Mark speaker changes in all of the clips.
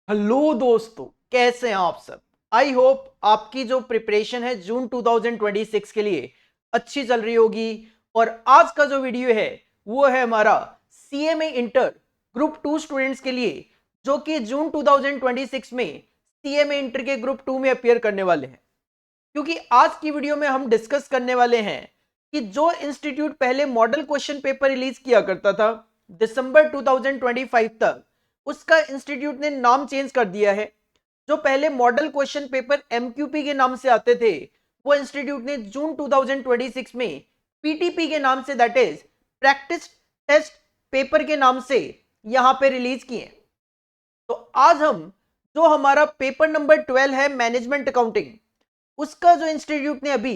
Speaker 1: Hello दोस्तों, कैसे हैं आप सब। आई होप आपकी जो प्रिपरेशन है जून 2026 के लिए अच्छी चल रही होगी। और आज का जो वीडियो है वो है हमारा सीएमए इंटर ग्रुप 2 स्टूडेंट्स के लिए, जो कि जून 2026 में सीएमए इंटर के ग्रुप 2 में अपीयर करने वाले हैं। क्योंकि आज की वीडियो में हम डिस्कस करने वाले हैं कि जो इंस्टीट्यूट पहले मॉडल क्वेश्चन पेपर रिलीज किया करता था दिसंबर 2025 तक, उसका इंस्टीट्यूट ने नाम चेंज कर दिया है। जो पहले मॉडल क्वेश्चन पेपर एमक्यूपी के नाम से आते थे, वो इंस्टीट्यूट ने जून 2026 में पीटीपी के नाम से, that is practice test paper के नाम से यहां पे रिलीज किए। तो आज हम जो हमारा पेपर नंबर 12 है मैनेजमेंट अकाउंटिंग, उसका जो इंस्टीट्यूट ने अभी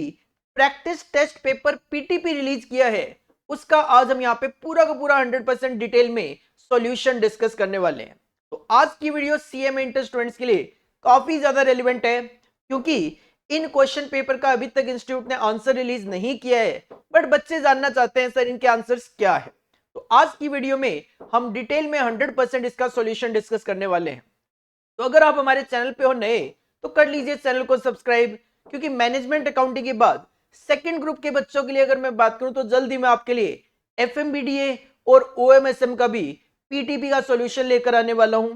Speaker 1: practice test paper PTP release किया है, उसका आज हम यहाँ पे पूरा का पूरा 100% डिटेल में सॉल्यूशन डिस्कस करने वाले हैं। तो आज की वीडियो सीएमए इंटर स्टूडेंट्स के लिए काफी ज्यादा रेलिवेंट है, क्योंकि इन क्वेश्चन पेपर का अभी तक इंस्टीट्यूट ने आंसर रिलीज नहीं किया है, बट बच्चे जानना चाहते हैं सर इनके आंसर्स क्या है। तो आज की वीडियो में हम डिटेल में 100% इसका सॉल्यूशन डिस्कस करने वाले हैं। तो अगर आप हमारे चैनल पे हो नए तो कर लीजिए चैनल को सब्सक्राइब, क्योंकि मैनेजमेंट अकाउंटिंग के बाद सेकंड ग्रुप के बच्चों के लिए अगर मैं बात करूं तो जल्दी मैं आपके लिए एफएमबीडीए और ओएमएसएम का भी पीटीपी का सॉल्यूशन लेकर आने वाला हूं।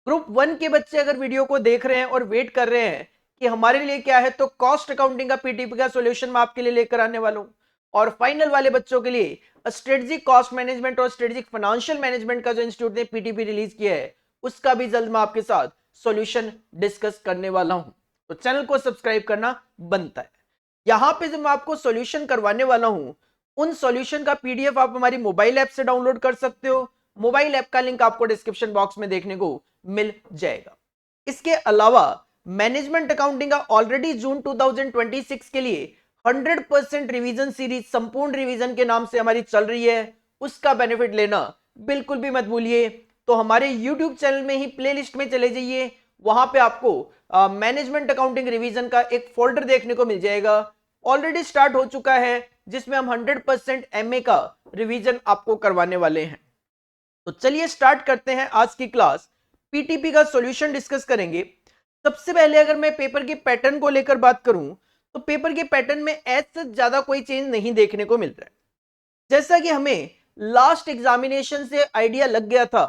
Speaker 1: ग्रुप 1 के बच्चे अगर वीडियो को देख रहे हैं और वेट कर रहे हैं कि हमारे लिए क्या है, तो कॉस्ट अकाउंटिंग का पीटीपी का सॉल्यूशन मैं आपके लिए लेकर आने वाला हूं। और फाइनल वाले बच्चों के लिए स्ट्रेटेजिक कॉस्ट मैनेजमेंट और स्ट्रेटेजिक फाइनेंशियल मैनेजमेंट का जो इंस्टीट्यूट ने पीटीपी रिलीज किया है, उसका भी जल्द मैं आपके साथ सॉल्यूशन डिस्कस करने वाला हूं। तो चैनल को सब्सक्राइब करना बनता है। यहां पे जो मैं आपको सॉल्यूशन करवाने वाला हूं, उन सॉल्यूशन का पीडीएफ आप हमारी मोबाइल ऐप से डाउनलोड कर सकते हो। मोबाइल ऐप का लिंक आपको डिस्क्रिप्शन बॉक्स में देखने को मिल जाएगा। इसके अलावा मैनेजमेंट अकाउंटिंग का ऑलरेडी जून 2026 के लिए 100% रिवीजन सीरीज संपूर्ण रिवीजन के नाम से हमारी चल रही है, उसका बेनिफिट लेना बिल्कुल भी मत भूलिए। तो हमारे YouTube चैनल में ही प्लेलिस्ट में चले जाइए, वहां पे आपको मैनेजमेंट अकाउंटिंग रिवीजन का एक फोल्डर देखने को मिल जाएगा। ऑलरेडी स्टार्ट हो चुका है, जिसमें हम 100% एमए का रिवीजन आपको करवाने वाले हैं। तो चलिए स्टार्ट करते हैं आज की क्लास। पीटीपी का सॉल्यूशन डिस्कस करेंगे। सबसे पहले अगर मैं पेपर के पैटर्न को लेकर बात करूं, तो पेपर के पैटर्न में ऐसा ज्यादा कोई चेंज नहीं देखने को मिल रहा है। जैसा कि हमें लास्ट एग्जामिनेशन से आइडिया लग गया था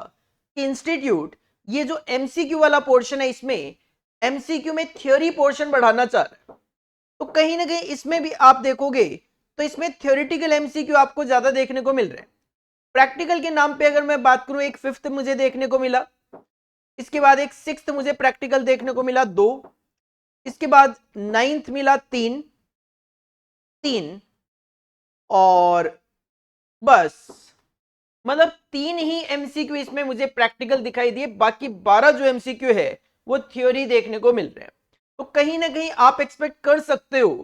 Speaker 1: कि इंस्टीट्यूट ये जो एमसीक्यू वाला पोर्शन है, इसमें एमसीक्यू में थ्योरी पोर्शन बढ़ाना चाह रहा है। तो कहीं ना कहीं इसमें भी आप देखोगे तो इसमें थ्योरेटिकल एमसीक्यू आपको ज्यादा देखने को मिल रहे हैं। प्रैक्टिकल के नाम पे अगर मैं बात करूं, एक 5th मुझे देखने को मिला, इसके बाद एक 6th मुझे प्रैक्टिकल देखने को मिला 2, इसके बाद 9th मिला 3 3, और बस मतलब 3 ही एमसीक्यू इसमें मुझे प्रैक्टिकल दिखाई दिए। बाकी 12 जो एमसीक्यू है वो थ्योरी देखने को मिल रहे हैं। तो कहीं ना कहीं आप एक्सपेक्ट कर सकते हो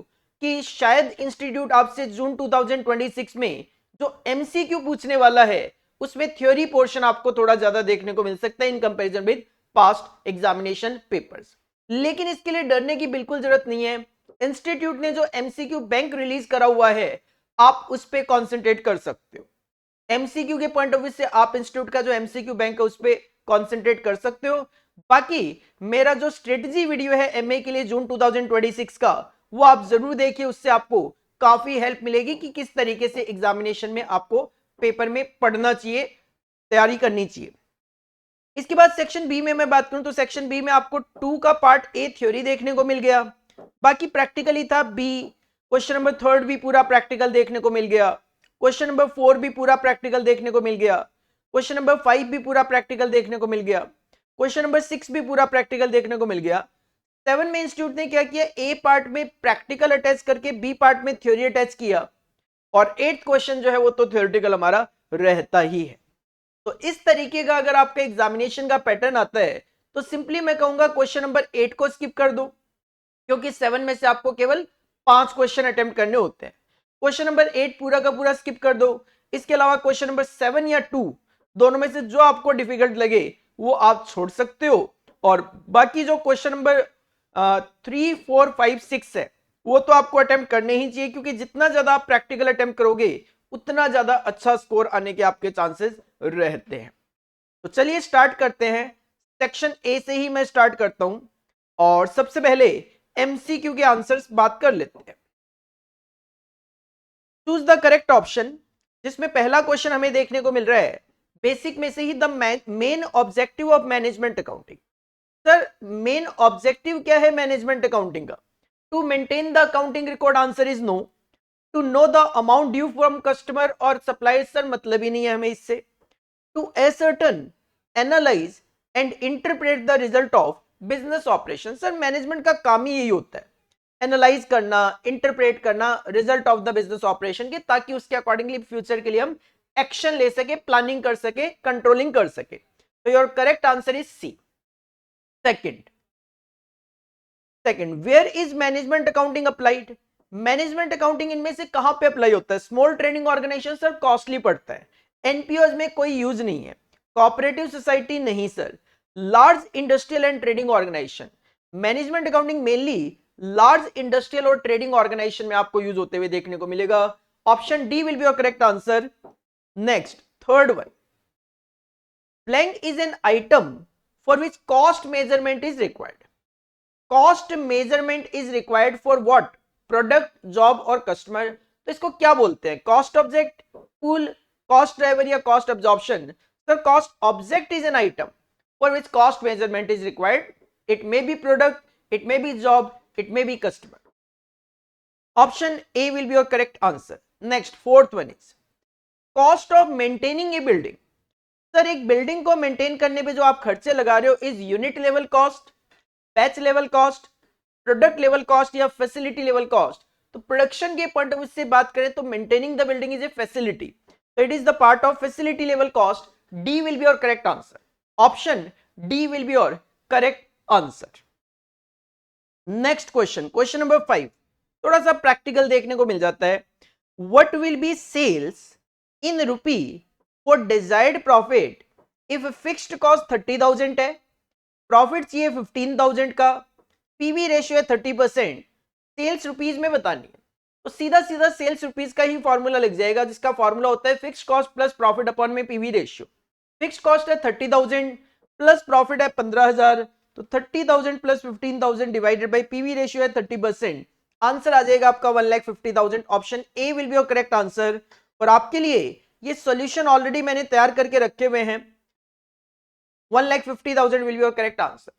Speaker 1: कि शायद इंस्टीट्यूट आपसे जून 2026 में जो एमसीक्यू पूछने वाला है, उसमें थ्योरी पोर्शन आपको थोड़ा ज्यादा देखने को मिल सकता है in comparison with past examination papers. लेकिन इसके लिए डरने की बिल्कुल जरूरत नहीं है। इंस्टीट्यूट ने जो एमसीक्यू बैंक रिलीज करा हुआ है, आप उस पर कॉन्सेंट्रेट कर सकते हो। एमसीक्यू के पॉइंट ऑफ व्यू से आप इंस्टीट्यूट का जो एमसीक्यू बैंक है उस पर कॉन्सेंट्रेट कर सकते हो। बाकी मेरा जो स्ट्रेटजी वीडियो है एमए के लिए जून 2026 का, वो आप जरूर देखिए, उससे आपको काफी हेल्प मिलेगी कि किस तरीके से एग्जामिनेशन में आपको पेपर में पढ़ना चाहिए, तैयारी करनी चाहिए। इसके बाद सेक्शन बी में मैं बात करूं, तो सेक्शन बी में आपको 2 का पार्ट ए थ्योरी देखने को मिल गया। बाकी प्रैक्टिकली था बी। क्वेश्चन नंबर 3 भी पूरा प्रैक्टिकल देखने को मिल गया। क्वेश्चन नंबर 4 भी पूरा प्रैक्टिकल देखने को मिल गया। क्वेश्चन नंबर 5 भी पूरा प्रैक्टिकल देखने को मिल गया। क्वेश्चन नंबर 6 भी पूरा प्रैक्टिकल देखने को मिल गया। 7 में इंस्टीट्यूट ने क्या किया, ए पार्ट में प्रैक्टिकल अटैच करके बी पार्ट में थ्योरी अटैच किया, और 8th क्वेश्चन जो है वो तो थ्योरेटिकल हमारा रहता ही है। तो इस तरीके का अगर आपका एग्जामिनेशन का पैटर्न आता है, तो सिंपली मैं कहूंगा क्वेश्चन नंबर 8 को स्किप कर दो, क्योंकि 7 में से आपको केवल 5 क्वेश्चन अटेम्प्ट करने होते हैं। क्वेश्चन नंबर 8 पूरा का पूरा स्किप कर दो। इसके अलावा क्वेश्चन नंबर 7 या 2 दोनों में से जो आपको डिफिकल्ट लगे वो आप छोड़ सकते हो। और बाकी जो क्वेश्चन नंबर 3, 4, 5, 6 है, वो तो आपको अटेम्प्ट करने ही चाहिए, क्योंकि जितना ज्यादा आप प्रैक्टिकल अटेम्प्ट करोगे उतना ज्यादा अच्छा स्कोर आने के आपके चांसेस रहते हैं। तो चलिए स्टार्ट करते हैं सेक्शन ए से ही मैं स्टार्ट करता हूं और सबसे पहले एमसीक्यू के आंसर्स बात कर लेते हैं। चूज द करेक्ट ऑप्शन, जिसमें पहला क्वेश्चन हमें देखने को मिल रहा है बेसिक में से ही, the main objective of management accounting. Sir main objective क्या है मैनेजमेंट अकाउंटिंग का? To maintain the accounting record, answer is no. To know the amount due from customer और सप्लायर, सर मतलब ही नहीं है हमें इससे। To ascertain, analyse and interpret the result of business operation, sir management का काम ही यही होता है, एनालाइज करना, इंटरप्रेट करना result of the business operation के, ताकि उसके अकॉर्डिंगली फ्यूचर के लिए हम एक्शन ले सके, प्लानिंग कर सके, कंट्रोलिंग कर सके। तो your correct answer is C. Second, where is management accounting applied? Management accounting इनमें से कहां पे अप्लाई होता है? Small trading organisation, sir costly पड़ता है, एनपीओज में कोई यूज नहीं है, कोऑपरेटिव सोसाइटी नहीं sir, large industrial and trading organisation. Management accounting mainly large industrial और ट्रेडिंग ऑर्गेनाइजेशन में आपको यूज होते हुए देखने को मिलेगा। Option D will be your correct answer. Next, third one, blank is an item for which cost measurement is required. Cost measurement is required for what? Product, job और customer. तो इसको क्या बोलते हैं? Cost object, pool, cost driver या cost absorption? Sir cost object is an item for which cost measurement is required. It may be product, it may be job, it may be customer. Option A will be your correct answer. Next, fourth one is cost of maintaining a building. Sir एक building को maintain करने पे जो आप खर्चे लगा रहे हो is unit level cost, batch level cost, product level cost या फैसिलिटी लेवल कॉस्ट? तो प्रोडक्शन के पॉइंट ऑफ व्यू से बात करें तो maintaining the building is a facility, so it is the part of facility level cost. D will be your correct answer. Option D will be your correct answer. Next question, question number 5, थोड़ा सा practical देखने को मिल जाता है। What will be sales in rupee for desired profit if fixed cost 30,000 है, profit चाहिए 15,000 का, पीवी रेशियो है 30%, सेल्स रुपीज में बतानी है। तो सीधा सीधा सेल्स रुपीज का ही फॉर्मूला लग जाएगा, जिसका फॉर्मूला होता है fixed cost plus profit upon में पीवी रेशियो। फिक्स्ड कॉस्ट है 30,000 प्लस प्रॉफिट है 15,000, तो 30,000 plus 15,000 divided by PV ratio है 30%, आंसर आ जाएगा आपका 1,50,000। Option A will be your correct answer. और आपके लिए ये सॉल्यूशन ऑलरेडी मैंने तैयार करके रखे हुए हैं, 1,50,000 will be your correct answer.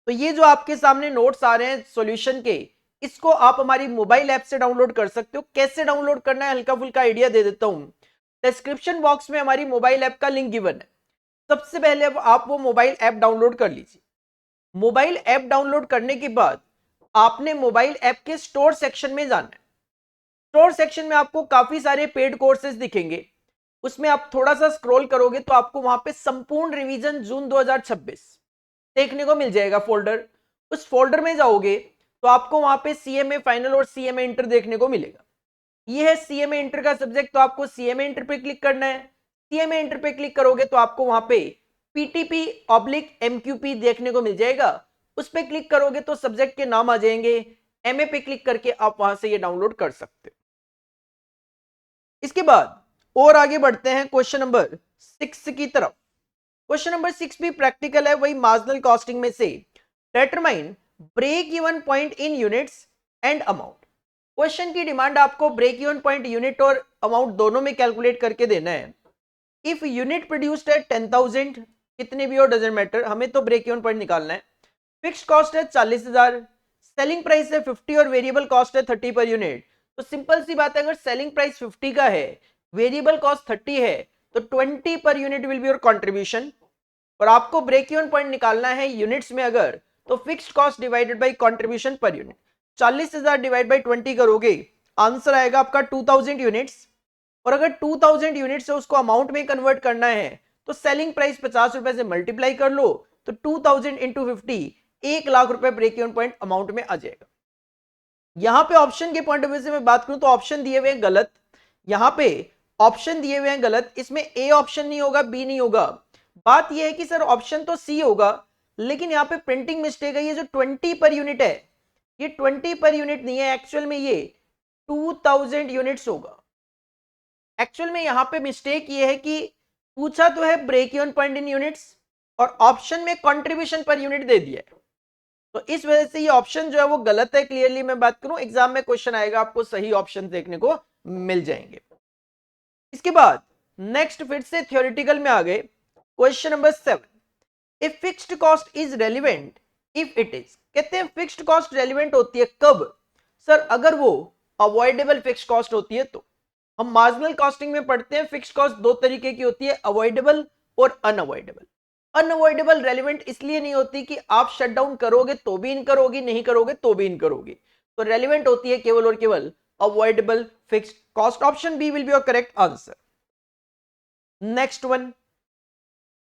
Speaker 1: तो ये जो आपके सामने नोट्स आ रहे हैं सॉल्यूशन के, इसको आप हमारी मोबाइल ऐप से डाउनलोड कर सकते हो। कैसे डाउनलोड करना है हल्का फुल्का आइडिया दे देता हूं। डिस्क्रिप्शन बॉक्स में हमारी मोबाइल ऐप का लिंक गिवन है, सबसे पहले अब आप वो मोबाइल ऐप डाउनलोड कर लीजिए। मोबाइल ऐप डाउनलोड करने के बाद आपने मोबाइल ऐप के स्टोर सेक्शन में जाना है। स्टोर सेक्शन में आपको काफी सारे पेड कोर्सेज दिखेंगे, उसमें आप थोड़ा सा स्क्रॉल करोगे तो आपको वहां पे संपूर्ण रिवीजन जून 2026 देखने को मिल जाएगा फोल्डर। उस फोल्डर में जाओगे तो आपको वहां पे सीएमए फाइनल और सीएमए इंटर देखने को मिलेगा। ये है सीएमए इंटर का सब्जेक्ट, तो आपको सीएमए इंटर पे क्लिक करना है। सीएमए इंटर पे क्लिक करोगे तो आपको वहां पे PTP/MQP देखने को मिल जाएगा। उस पे क्लिक करोगे तो सब्जेक्ट के नाम आ जाएंगे। एमए पे क्लिक करके आप वहां से ये डाउनलोड कर सकते हो। इसके बाद और आगे बढ़ते हैं क्वेश्चन नंबर 6 की तरफ। क्वेश्चन नंबर 6 भी प्रैक्टिकल है, वही मार्जिनल कॉस्टिंग में से। Determine break even point in units and amount. Question की डिमांड आपको ब्रेक इवन पॉइंट यूनिट और अमाउंट दोनों में कैलकुलेट करके देना है। इफ यूनिट प्रोड्यूस्ड है 10,000, कितने भी हो डजंट मैटर, हमें तो ब्रेक इवन पॉइंट निकालना है। फिक्स्ड कॉस्ट है 40,000, सेलिंग प्राइस है 50 और वेरिएबल कॉस्ट है 30 पर यूनिट। तो सिंपल सी बात है, अगर सेलिंग प्राइस 50 का है, वेरिएबल कॉस्ट 30 है, तो 20 per unit will be your contribution. और आपको ब्रेक इवन पॉइंट निकालना है यूनिट्स में, अगर तो fixed cost divided by contribution per unit. 40,000 divide by 20 करोगे, आंसर आएगा आपका 2,000 यूनिट्स। और अगर 2,000 यूनिट से उसको अमाउंट में कन्वर्ट करना है तो सेलिंग प्राइस 50 रुपए से मल्टीप्लाई कर लो, तो 2,000 इंटू 50, 1,00,000 रुपए ब्रेक इवन पॉइंट अमाउंट में आ जाएगा। यहां पे ऑप्शन के पॉइंट ऑफ व्यू से मैं बात करूं तो ऑप्शन दिए हुए हैं गलत, यहां पे ऑप्शन दिए हुए हैं गलत, इसमें ए ऑप्शन नहीं होगा, बी नहीं होगा। बात यह है कि सर ऑप्शन तो सी होगा, लेकिन यहां पे प्रिंटिंग मिस्टेक है। ये जो 20 पर यूनिट है, ये 20 पर यूनिट नहीं है, एक्चुअल में ये 2,000 यूनिट्स होगा। एक्चुअल में यहां पे मिस्टेक ये है कि पूछा तो है break even point in units, और ऑप्शन में कंट्रीब्यूशन पर यूनिट दे दिया है, तो इस वजह से ये ऑप्शन जो है वो गलत है। क्लियरली मैं बात करूं, एग्जाम में क्वेश्चन आएगा आपको सही ऑप्शन देखने को मिल जाएंगे। इसके बाद नेक्स्ट फिर से थ्योरेटिकल में आ गए, question number 7, if fixed cost is relevant if it is, कहते हैं फिक्स्ड कॉस्ट रेलिवेंट होती है कब? सर अगर वो अवॉइडेबल फिक्स्ड कॉस्ट होती है तो। हम मार्जिनल कॉस्टिंग में पढ़ते हैं फिक्स्ड कॉस्ट दो तरीके की होती है, अवॉइडेबल और अनअवॉइडेबल। अनअवॉइडेबल रेलिवेंट इसलिए नहीं होती कि आप शट डाउन करोगे तो भी इनकर होगी, नहीं करोगे तो भी इनकर होगी, तो रेलिवेंट होती है केवल और केवल avoidable fixed cost. Option B will be your correct answer. Next one,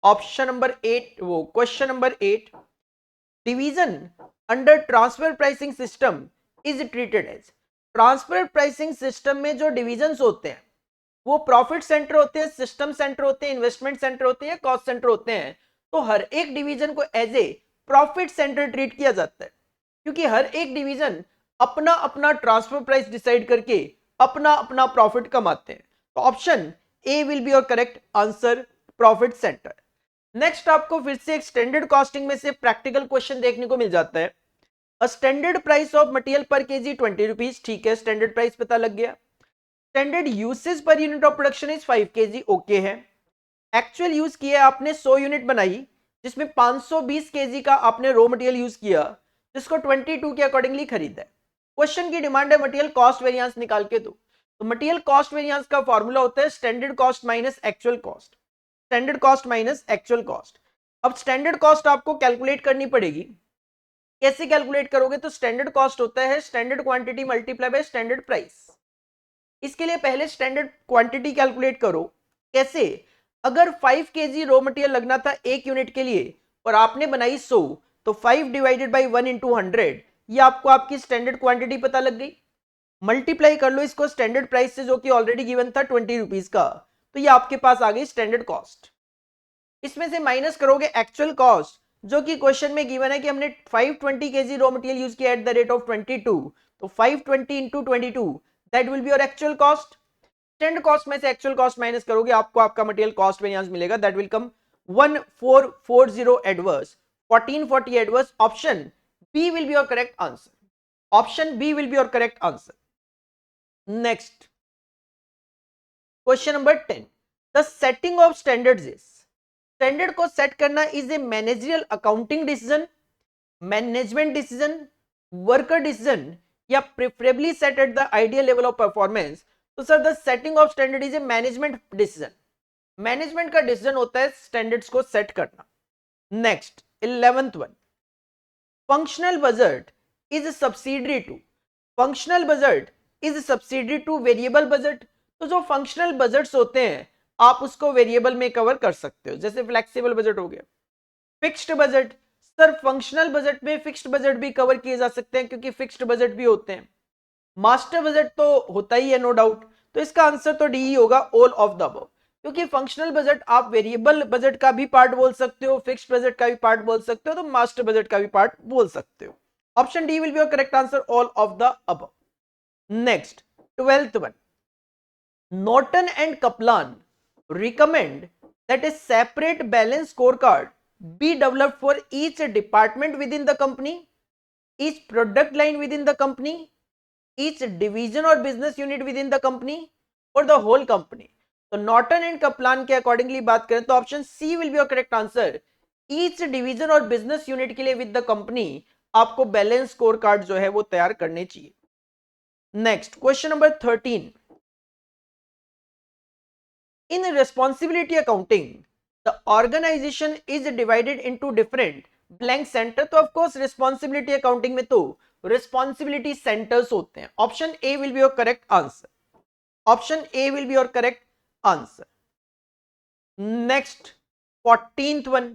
Speaker 1: option number 8, वो question number 8, division under transfer pricing system is treated as. Transfer pricing system में जो डिविजन्स होते हैं वो प्रॉफिट सेंटर होते हैं, सिस्टम सेंटर होते हैं, इन्वेस्टमेंट सेंटर होते हैं, कॉस्ट सेंटर होते हैं। तो हर एक डिवीजन को as a profit centre treat किया जाता है, क्योंकि हर एक डिवीजन अपना अपना ट्रांसफर प्राइस डिसाइड करके अपना अपना प्रॉफिट कमाते हैं। तो option A will be your correct answer, profit centre. Next आपको फिर से एक स्टैंडर्ड कॉस्टिंग में से प्रैक्टिकल क्वेश्चन देखने को मिल जाता है। A standard price of material पर केजी 20 रुपीज, ठीक है, स्टैंडर्ड प्राइस पता लग गया। Standard usage per unit of production is 5 KG, okay है। एक्चुअल यूज किया आपने 100 यूनिट बनाई, जिसमें 520 केजी का आपने रॉ मटेरियल यूज किया, जिसको 22 के अकॉर्डिंगली खरीदा है। क्वेश्चन की डिमांड है मटेरियल कॉस्ट वेरिएंस निकाल के दो। तो मटेरियल कॉस्ट वेरिएंस का फॉर्मूला होता है standard cost minus actual cost, standard cost minus actual cost. अब स्टैंडर्ड कॉस्ट आपको कैलकुलेट करनी पड़ेगी। कैसे कैलकुलेट करोगे? तो स्टैंडर्ड कॉस्ट होता है standard quantity multiply by standard price. इसके लिए पहले स्टैंडर्ड क्वांटिटी कैलकुलेट करो। कैसे? अगर 5 केजी रॉ मटेरियल लगना था एक यूनिट के लिए और आपने बनाई 100, तो 5 डिवाइडेड बाई 1 इंटू 100, ये आपको आपकी स्टैंडर्ड क्वांटिटी पता लग गई। मल्टीप्लाई कर लो इसको स्टैंडर्ड प्राइस से, जो कि ऑलरेडी गिवन था 20 रुपीज का, तो ये आपके पास आ गई स्टैंडर्ड कॉस्ट। इसमें से माइनस करोगे एक्चुअल कॉस्ट, जो कि क्वेश्चन में गिवन है कि हमने 520 केजी रॉ मटेरियल यूज किया एट द रेट ऑफ 22, तो 520 into 22, that will be your actual cost. Standard cost में से एक्चुअल कॉस्ट माइनस करोगे, आपको आपका मटेरियल कॉस्ट वेरिएंस मिलेगा, that will come 1440 adverse, 1440 adverse. Option B will be your correct answer, option B will be your correct answer. Next question number 10, the setting of standards is, standard को set करना is a managerial accounting decision, management decision, worker decision, या preferably set at the ideal level of performance. तो sir the setting of standard is a management decision, management का decision होता है standards को set करना। Next 11th one, functional budget is subsidiary to, functional budget is subsidiary to variable budget. तो जो functional budgets होते हैं आप उसको वेरिएबल में कवर कर सकते हो, जैसे फ्लेक्सिबल बजट हो गया। Fixed budget, sir functional budget में फिक्स्ड बजट भी कवर किए जा सकते हैं, क्योंकि फिक्स्ड बजट भी होते हैं। मास्टर बजट तो होता ही है नो डाउट, तो इसका आंसर तो डी ही होगा, ऑल ऑफ द अबव। क्योंकि फंक्शनल बजट आप वेरिएबल बजट का भी पार्ट बोल सकते हो, फिक्स्ड बजट का भी पार्ट बोल सकते हो, तो मास्टर बजट का भी पार्ट बोल सकते हो। Option D will be your correct answer, all of the above. Next 12th one, Norton and Kaplan recommend that a separate balance scorecard be developed for each department within the company, each product line within the company, each division or business unit within the company, or the whole company. तो Norton and Kaplan के accordingly बात करें तो option C will be your correct answer. Each division और business unit के लिए with the company आपको balance scorecard जो है वो तैयार करने चाहिए। Next question number 13, in responsibility accounting the organization is divided into different blank center। तो ऑफ कोर्स रिस्पॉन्सिबिलिटी अकाउंटिंग में तो रिस्पॉन्सिबिलिटी सेंटर्स होते हैं। Option A will be your correct answer, option A will be your correct answer. Next 14th one,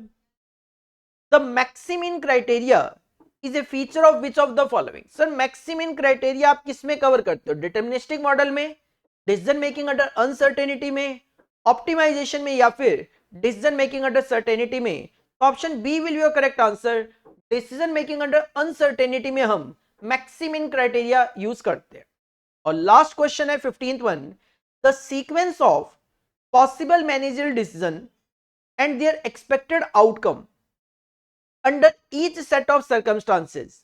Speaker 1: the maximin criteria is a feature of which of the following. Sir maximin criteria आप किस में cover करते हो? Deterministic model में, decision making under uncertainty में, optimisation में, या फिर डिसीजन मेकिंग अंडर सर्टेनिटी में? Option B will be your correct answer, decision making under uncertainty में हम मैक्सिमिन क्राइटेरिया यूज करते हैं। और लास्ट क्वेश्चन है 15th one, the sequence of possible managerial decision and their expected outcome under each set of circumstances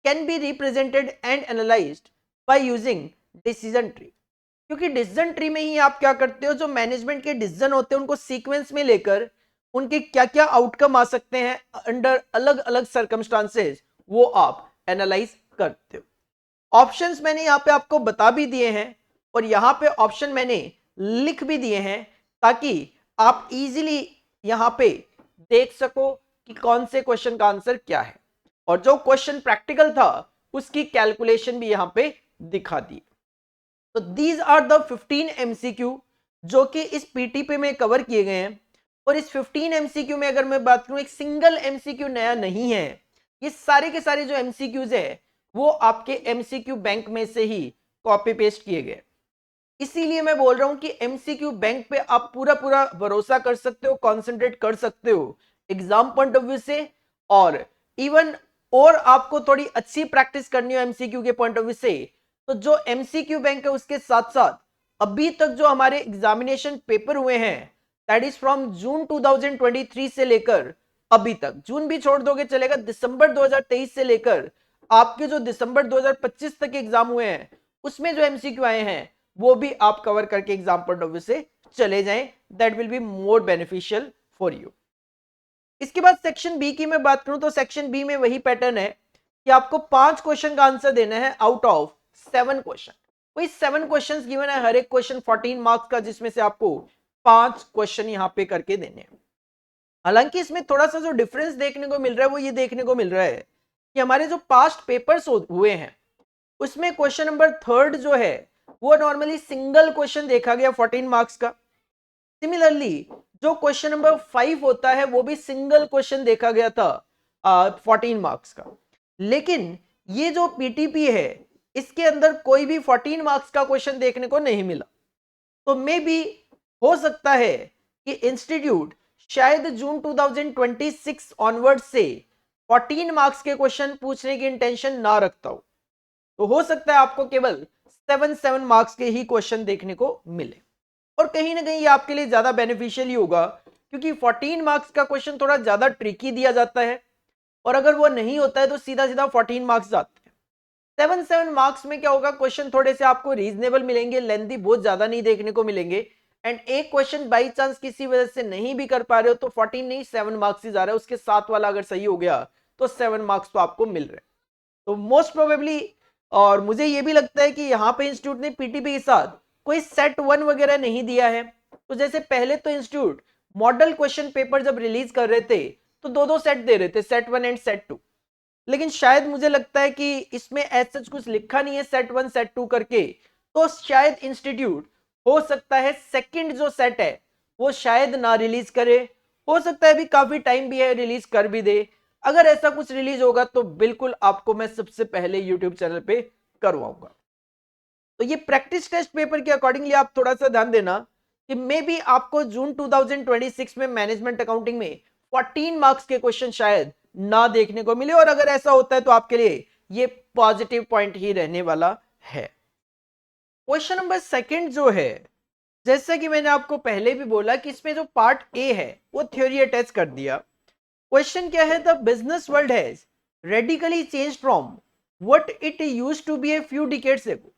Speaker 1: can be represented and analyzed by using decision tree। क्योंकि decision tree में ही आप क्या करते हो, जो मैनेजमेंट के decision होते हैं उनको सीक्वेंस में लेकर उनके क्या क्या आउटकम आ सकते हैं अंडर अलग अलग सर्कमस्टांसेस, वो आप एनालाइज करते हो। ऑप्शंस मैंने यहाँ पे आपको बता भी दिए हैं और यहाँ पे ऑप्शन मैंने लिख भी दिए हैं ताकि आप इजीली यहाँ पे देख सको कि कौन से क्वेश्चन का आंसर क्या है, और जो क्वेश्चन प्रैक्टिकल था उसकी कैलकुलेशन भी यहाँ पे दिखा दी। तो दीज आर द 15 एमसीक्यू जो कि इस पीटीपी में कवर किए गए हैं। और इस 15 एमसीक्यू में अगर मैं बात करूं, एक सिंगल एमसीक्यू नया नहीं है, ये सारे के सारे जो एमसीक्यूज है वो आपके एमसीक्यू बैंक में से ही कॉपी पेस्ट किए गए। इसीलिए मैं बोल रहा हूं कि एमसीक्यू बैंक पे आप पूरा पूरा भरोसा कर सकते हो, कॉन्सेंट्रेट कर सकते हो एग्जाम पॉइंट ऑफ व्यू से, और इवन और आपको थोड़ी अच्छी प्रैक्टिस करनी हो एमसीक्यू के पॉइंट ऑफ व्यू से, तो जो एमसीक्यू बैंक है उसके साथ साथ अभी तक जो हमारे एग्जामिनेशन पेपर हुए हैं, दैट इज फ्रॉम जून 2023 से लेकर अभी तक, जून भी छोड़ दोगे चलेगा, दिसंबर 2023 से लेकर आपके जो दिसंबर 2025 तक एग्जाम हुए हैं उसमें जो एमसीक्यू आए हैं वो भी आप कवर करके एग्जाम पॉइंट ऑफ व्यू से चले जाएं। That will be more beneficial for you. इसके बाद सेक्शन बी की मैं बात करूं तो सेक्शन बी में वही पैटर्न है कि आपको 5 क्वेश्चन का आंसर देना है आउट ऑफ 7 क्वेश्चन। वही 7 क्वेश्चंस गिवन है, हर एक क्वेश्चन 14 मार्क्स का, जिसमें से आपको 5 क्वेश्चन यहां पे करके देने हैं। हालांकि इसमें थोड़ा सा जो डिफरेंस देखने को मिल रहा है वो ये देखने को मिल रहा है कि हमारे जो पास्ट पेपर्स हुए हैं उसमें क्वेश्चन नंबर 3 जो है वो नॉर्मली सिंगल क्वेश्चन देखा गया 14 मार्क्स का। सिमिलरली जो क्वेश्चन नंबर 5 होता है वो भी सिंगल क्वेश्चन देखा गया था 14 मार्क्स का। लेकिन ये जो पीटीपी है इसके अंदर कोई भी 14 मार्क्स का क्वेश्चन देखने को नहीं मिला। तो मे बी हो सकता है कि इंस्टीट्यूट शायद जून 2026 ऑनवर्ड से 14 मार्क्स के क्वेश्चन पूछने की इंटेंशन ना रखता हो। तो हो सकता है आपको केवल 7 मार्क्स के ही क्वेश्चन देखने को मिले, और कहीं ना कहीं ये आपके लिए ज्यादा बेनिफिशियल ही होगा क्योंकि 14 मार्क्स का क्वेश्चन थोड़ा ज्यादा ट्रिकी दिया जाता है, और अगर वो नहीं होता है तो सीधा सीधा 14 मार्क्स जाते हैं। 7 मार्क्स में क्या होगा, क्वेश्चन थोड़े से आपको रीजनेबल मिलेंगे, लेंथी बहुत ज्यादा नहीं देखने को मिलेंगे, एंड एक क्वेश्चन बाई चांस किसी वजह से नहीं भी कर पा रहे हो तो 14 नहीं 7 मार्क्स ही जा रहा है, उसके साथ वाला अगर सही हो गया तो 7 मार्क्स तो आपको मिल रहे हैं। तो मोस्ट प्रोबेबली, और मुझे ये भी लगता है कि यहाँ पे इंस्टीट्यूट ने पीटीपी के साथ कोई सेट 1 वगैरह नहीं दिया है। तो जैसे पहले तो इंस्टीट्यूट मॉडल क्वेश्चन पेपर जब रिलीज कर रहे थे तो 2 सेट दे रहे थे, सेट 1 एंड सेट 2, लेकिन शायद मुझे लगता है कि इसमें ऐसा कुछ लिखा नहीं है सेट 1 सेट 2 करके, तो शायद इंस्टीट्यूट हो सकता है सेकंड जो सेट है वो शायद ना रिलीज करे, हो सकता है अभी काफी टाइम भी है रिलीज कर भी दे। अगर ऐसा कुछ रिलीज होगा तो बिल्कुल आपको मैं सबसे पहले यूट्यूब चैनल पे करवाऊंगा। तो ये प्रैक्टिस टेस्ट पेपर के अकॉर्डिंगली आप थोड़ा सा ध्यान देना कि मे बी आपको जून 2026 में मैनेजमेंट अकाउंटिंग में 14 मार्क्स के क्वेश्चन शायद ना देखने को मिले, और अगर ऐसा होता है तो आपके लिए ये पॉजिटिव पॉइंट ही रहने वाला है। क्वेश्चन नंबर 2 जो है, जैसा कि मैंने आपको पहले भी बोला कि इसमें जो पार्ट ए है वो थ्योरी अटैच कर दिया। क्वेश्चन क्या है, the business world has radically change from what it used to be a few decades ago.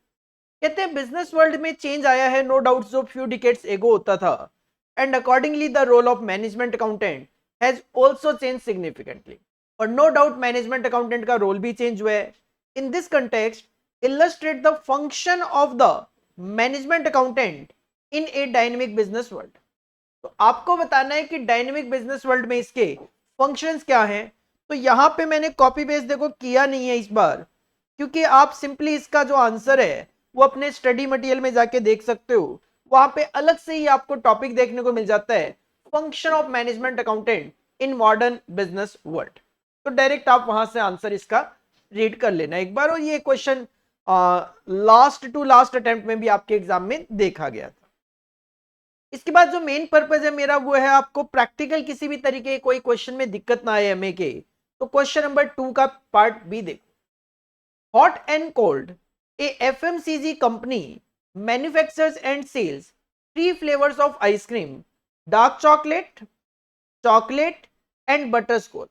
Speaker 1: कहते हैं बिजनेस वर्ल्ड में चेंज आया है, नो डाउट, जो फ्यू डिकेड्स एगो होता था, and accordingly the role of management accountant has also change significantly. और no doubt management accountant का रोल भी चेंज हुआ है। In this context illustrate the function of the management accountant in a dynamic business world। तो आपको बताना है कि डायनेमिक बिजनेस वर्ल्ड में इसके फंक्शंस क्या हैं। तो यहां पे मैंने कॉपी पेस्ट देखो किया नहीं है इस बार, क्योंकि आप सिंपली इसका जो आंसर है वो अपने स्टडी मटेरियल में जाके देख सकते हो, वहां पे अलग से ही आपको टॉपिक देखने को मिल जाता है, function of management accountant in modern business world. तो डायरेक्ट आप वहां से आंसर इसका रीड कर लेना एक बार। और ये question last to last attempt में भी आपके एग्जाम में देखा गया था। इसके बाद जो मेन पर्पज है मेरा वो है आपको प्रैक्टिकल किसी भी तरीके कोई क्वेश्चन में दिक्कत ना आए एमए के, तो क्वेश्चन नंबर 2 का पार्ट बी देखो। Hot and cold, a FMCG company manufactures and sells 3 flavours of ice cream, dark chocolate, chocolate and butterscotch.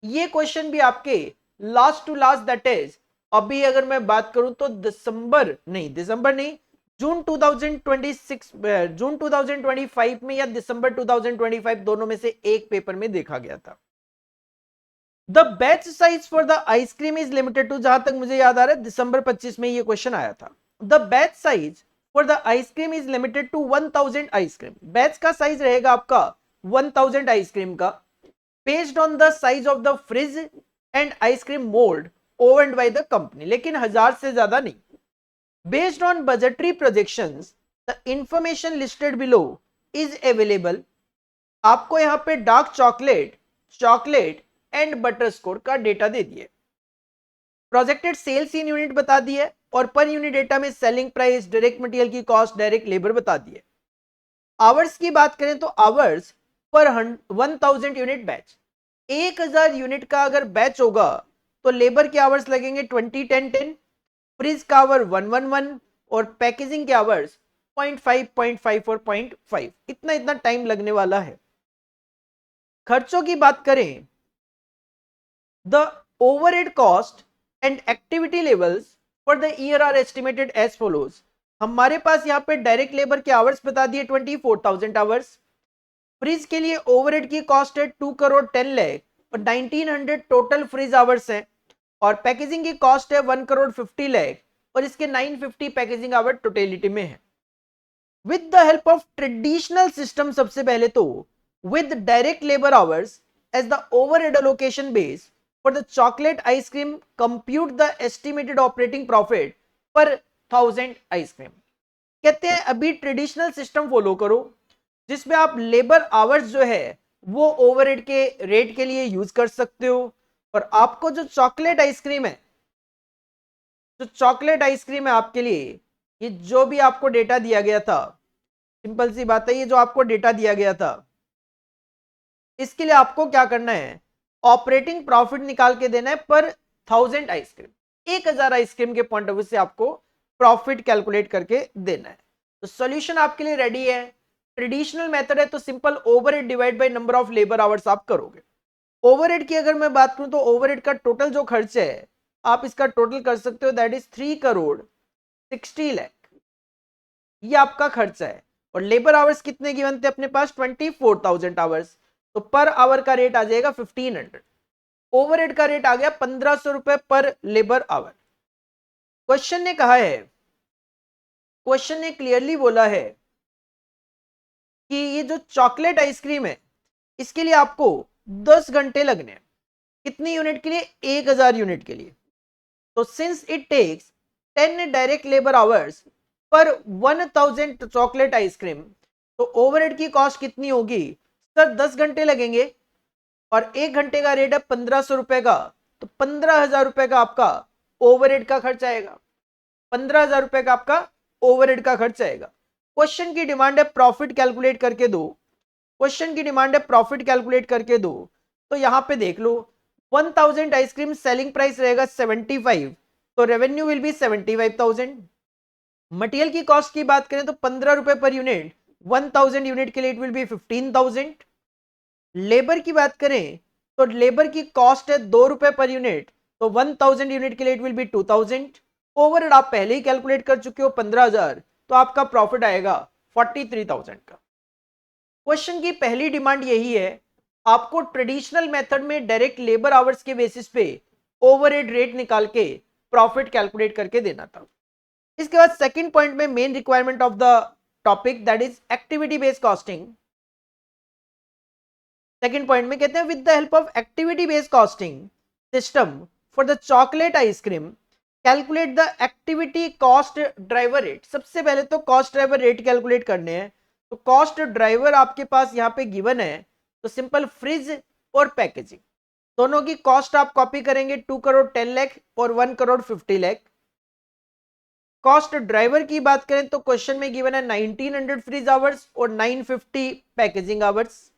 Speaker 1: ये क्वेश्चन भी आपके last to last, that is अभी अगर मैं बात करूं तो दिसंबर नहीं, जून 2026, जून 2025 में या दिसंबर 2025, दोनों में से एक पेपर में देखा गया था। The batch size for the ice cream is limited to, जहां तक मुझे याद आ रहा है दिसंबर 25 में ये क्वेश्चन आया था। The batch size for the ice cream is limited to 1000 ice cream. Batch का साइज रहेगा आपका 1000 आइसक्रीम का, based on the size of the fridge and ice cream mould owned by the company, लेकिन 1000 से ज्यादा नहीं। Based on budgetary projections the information listed below is available. आपको यहां पे dark chocolate and butterscotch का डेटा दे दिए, प्रोजेक्टेड सेल्स इन यूनिट बता दिए, और पर यूनिट डेटा में सेलिंग प्राइस, डायरेक्ट मटेरियल की कॉस्ट, डायरेक्ट लेबर बता दिए। आवर्स की बात करें तो hours per 1000 unit batch, 1000 unit का अगर बैच होगा तो लेबर के आवर्स लगेंगे 20 10 10, फ्रीज का आवर 111 और पैकेजिंग के आवर्स 0.5 0.5 और 0.5, इतना टाइम लगने वाला है। खर्चों की बात करें, the overhead cost and activity levels for the year are estimated as follows. हमारे पास यहाँ पे डायरेक्ट लेबर के आवर्स बता दिए 24,000 आवर्स। फ्रिज के लिए ओवरहेड की कॉस्ट है 2 करोड़ 10 लाख और 1900 टोटल फ्रिज आवर्स है, और पैकेजिंग की कॉस्ट है 1 करोड़ 50 लाख और इसके 950 पैकेजिंग आवर टोटलिटी में है। With the help of traditional system, सबसे पहले तो with direct labor hours as the overhead allocation base for the chocolate ice cream, compute the estimated operating profit per 1000 ice cream। कहते हैं अभी traditional system follow करो जिसमें आप labour hours जो है वो ओवरहेड के रेट के लिए यूज कर सकते हो, और आपको जो चॉकलेट आइसक्रीम है, आपके लिए ये जो भी आपको डेटा दिया गया था, सिंपल सी बात है, ये जो आपको डेटा दिया गया था इसके लिए आपको क्या करना है, ऑपरेटिंग प्रॉफिट निकाल के देना है पर 1000 आइसक्रीम। 1000 आइसक्रीम के पॉइंट ऑफ व्यू से आपको प्रॉफिट कैलकुलेट करके देना है। तो सॉल्यूशन आपके लिए रेडी है। ट्रेडिशनल मेथड है तो simple overhead divide by number of labour hours आप करोगे। ओवरहेड की अगर मैं बात करूं तो ओवरहेड का टोटल जो खर्च है आप इसका टोटल कर सकते हो, दैट इज 3 करोड़ 60 लाख, ये आपका खर्चा है। और लेबर आवर्स कितने गिवन थे अपने पास, 24,000 आवर्स, तो पर आवर का रेट आ जाएगा 1500। ओवरहेड का रेट आ गया 1500 रुपए पर लेबर आवर। क्वेश्चन ने कहा है, क्वेश्चन ने क्लियरली बोला है कि ये जो चॉकलेट आइसक्रीम है इसके लिए आपको 10 घंटे लगने हैं। कितनी यूनिट के लिए, 1000 यूनिट के लिए। तो since it takes 10 direct labour hours per 1000 chocolate ice cream, तो ओवरहेड की कॉस्ट कितनी होगी सर, 10 घंटे लगेंगे और 1 घंटे का रेट है 1500 रुपए का, तो 15,000 रुपए का आपका ओवरहेड का खर्च आएगा। 15,000 रुपए का आपका ओवरहेड का खर्च आएगा। क्वेश्चन की डिमांड है प्रॉफिट कैलकुलेट करके दो, क्वेश्चन की डिमांड है प्रॉफिट कैलकुलेट करके दो। तो यहां पे देख लो 1000 आइसक्रीम सेलिंग प्राइस रहेगा 75, तो रेवेन्यू विल बी 75,000। मटेरियल की कॉस्ट की बात करें तो 15 रुपए पर यूनिट, 1000 यूनिट के लिए इट विल बी 15,000। लेबर की बात करें तो लेबर की कॉस्ट है 2 रुपए पर यूनिट, तो 1000 यूनिट के लिए इट विल बी 2000। ओवरहेड आप पहले ही कैलकुलेट कर चुके हो 15,000, तो आपका प्रॉफिट आएगा 43,000 का। क्वेश्चन की पहली डिमांड यही है, आपको ट्रेडिशनल मेथड में डायरेक्ट लेबर आवर्स के बेसिस पे ओवरहेड रेट निकाल के प्रॉफिट कैलकुलेट करके देना था। इसके बाद सेकंड पॉइंट में main requirement of the topic, that is activity based costing. Second point में कहते हैं with the help of activity based costing system for the chocolate ice cream calculate the activity cost driver rate. सबसे पहले तो cost driver rate calculate करने हैं, तो cost driver आपके पास यहाँ पे गिवन है, तो सिंपल फ्रिज और पैकेजिंग दोनों की कॉस्ट आप कॉपी करेंगे, 2 करोड़ 10 लाख और 1 करोड़ 50 लाख। कॉस्ट ड्राइवर की बात करें तो क्वेश्चन में गिवन है 1900 फ्रिज आवर्स और 950 पैकेजिंग आवर्स।